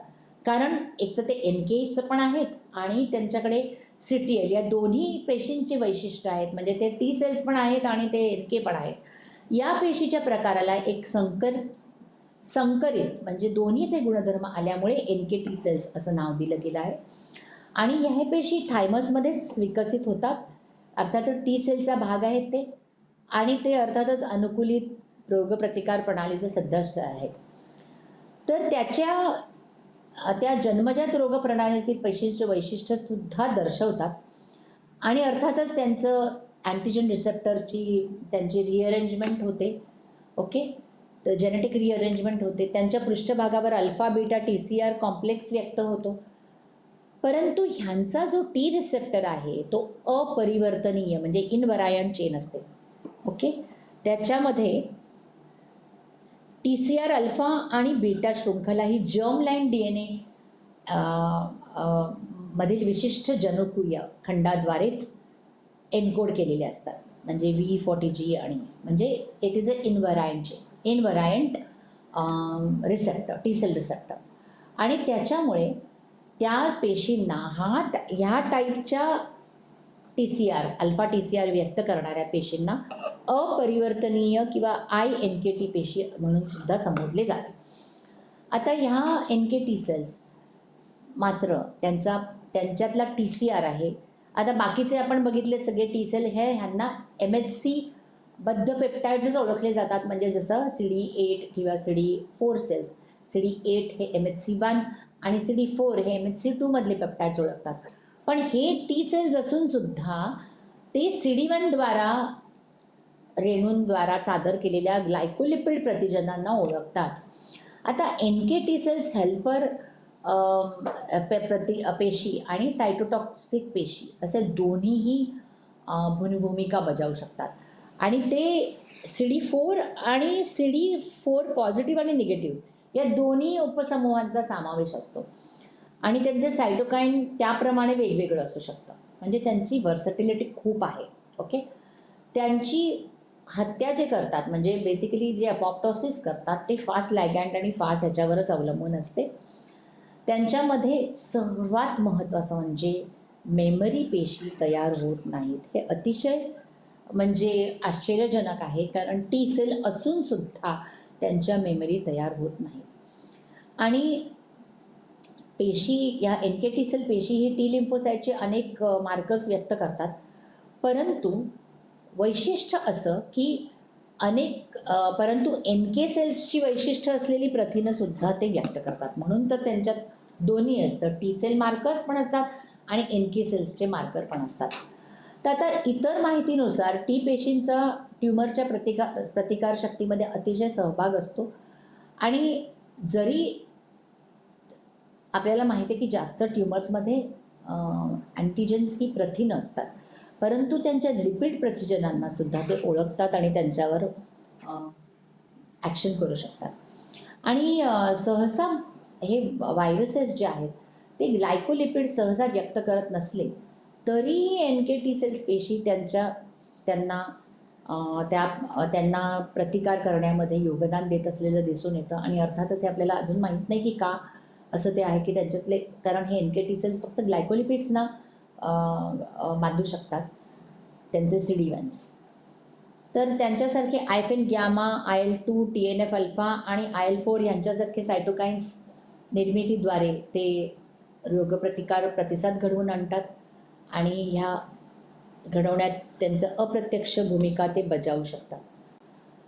कारण एक तर ते NKचं पण आहेत आणि त्यांच्याकडे CTL या दोन्ही पेशींचे वैशिष्ट्य आहेत. म्हणजे ते टी सेल्स पण आहेत आणि ते NK पण आहेत. या पेशीच्या प्रकाराला एक संकरित म्हणजे दोन्हीचे गुणधर्म आल्यामुळे NK टी सेल्स असं नाव दिलं गेलं आहे. आणि ह्या पेशी थायमसमध्येच विकसित होतात. अर्थातच टी सेलचा भाग आहेत ते आणि ते अर्थातच अनुकूलित रोगप्रतिकार प्रणालीचे सदस्य आहेत. तर त्या जन्मजात रोगप्रणालीतील पेशींचे वैशिष्ट्यसुद्धा दर्शवतात आणि अर्थातच त्यांचं अँटीजन रिसेप्टरची त्यांची रिअरेंजमेंट होते. ओके, तर जेनेटिक रिअरेंजमेंट होते. त्यांच्या पृष्ठभागावर अल्फा बीटा TCR कॉम्प्लेक्स व्यक्त होतो. परंतु ह्यांचा जो टी रिसेप्टर आहे तो अपरिवर्तनीय म्हणजे इनव्हरायंट चेन असते. ओके, त्याच्यामध्ये TCR अल्फा आणि बीटा शृंखला ही जर्म लाईन DNA मधील विशिष्ट जनुकीय खंडाद्वारेच एन्कोड केलेले असतात. म्हणजे V40G आणि म्हणजे it is a invariant receptor, T cell receptor. आणि त्याच्यामुळे त्या पेशींना ह्या टाईपच्या TCR अल्फा TCR व्यक्त करणाऱ्या पेशींना अपरिवर्तनीय किंवा INKT पेशी म्हणून सुद्धा संबोधले जाते. आता ह्या NKT सेल्स मात्र त्यांच्यातला TCR आहे. आता बाकीचे आपण बघितले सगळे टी सेल ह्यांना MHC बद्ध पेप्टाइड्सच ओळखले जातात. म्हणजे जसं CD8 किंवा CD4 सेल्स. CD8 हे MHC1 आणि CD4 हे MHC2 मधले पेप्टाइड्स ओळखतात. पण हे टी सेल्स असून सुद्धा ते CD1 द्वारा रेणूंद्वारा सादर केलेल्या ग्लायकोलिपिड प्रतिजनांना ओळखतात. आता NKT सेल्स हेल्पर पेशी आणि सायटोटॉक्सिक पेशी असे दोन्हीही भूमिका बजावू शकतात. आणि ते CD4 आणि CD4 पॉझिटिव्ह आणि निगेटिव्ह या दोन्ही उपसमूहांचा समावेश असतो. आणि त्यांचे सायटोकाईन त्याप्रमाणे वेगवेगळं असू शकतं. म्हणजे त्यांची व्हर्सॅटिलिटी खूप आहे. ओके, त्यांची हत्या जे करतात म्हणजे बेसिकली जे अपॉप्टोसिस करतात ते फास्ट लायगँड आणि फास्ट ह्याच्यावरच अवलंबून असते. त्यांच्यामध्ये सर्वात महत्त्वाचं म्हणजे मेमरी पेशी तयार होत नाहीत. हे अतिशय म्हणजे आश्चर्यजनक आहे. कारण टी सेल असून सुद्धा त्यांच्या मेमरी तयार होत नाही. आणि पेशी ह्या NKT सेल पेशी ही टी लिम्फोसाईटचे अनेक मार्कर्स व्यक्त करतात. परंतु वैशिष्ट्य असं की परंतु NK सेल्सची वैशिष्ट्य असलेली प्रथिनंसुद्धा ते व्यक्त करतात. म्हणून तर त्यांच्यात दोन्ही असतं. टी सेल मार्कर्स पण असतात आणि NK सेल्सचे मार्कर पण असतात. तर इतर माहितीनुसार टी पेशींचा ट्यूमरच्या प्रतिकारशक्तीमध्ये अतिशय सहभाग असतो. आणि जरी आपल्याला माहिती आहे की जास्त ट्यूमर्समध्ये अँटीजेन्स ही प्रथिनं असतात, परंतु त्यांच्या लिपिड प्रतिजनांना सुद्धा ते ओळखतात आणि त्यांच्यावर ॲक्शन करू शकतात. आणि सहसा हे व्हायरसेस जे आहेत ते ग्लायकोलिपिड सहसा व्यक्त करत नसले तरीही NKT सेल्स पेशी त्यांना प्रतिकार करण्यामध्ये योगदान देत असलेलं दिसून येतं. आणि अर्थातच हे आपल्याला अजून माहीत नाही की का असं ते आहे की त्यांच्यातले, कारण हे NKT सेल्स फक्त ग्लायकोलिपिड्सना बांधू शकतात त्यांचे CD1s. तर त्यांच्यासारखे IL-5 gamma, IL-2, TNF alpha आणि IL-4 यांच्यासारखे सायटोकाईन्स निर्मितीद्वारे ते प्रतिसाद घडवून आणतात आणि ह्या घडवण्यात त्यांचं अप्रत्यक्ष भूमिका ते बजावू शकतात.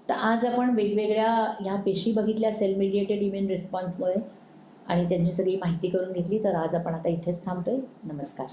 तर आज आपण वेगवेगळ्या ह्या पेशी बघितल्या सेल मिडिएटेड इम्युन रिस्पॉन्समुळे आणि त्यांची सगळी माहिती करून घेतली. तर आज आपण आता इथेच थांबतोय. नमस्कार.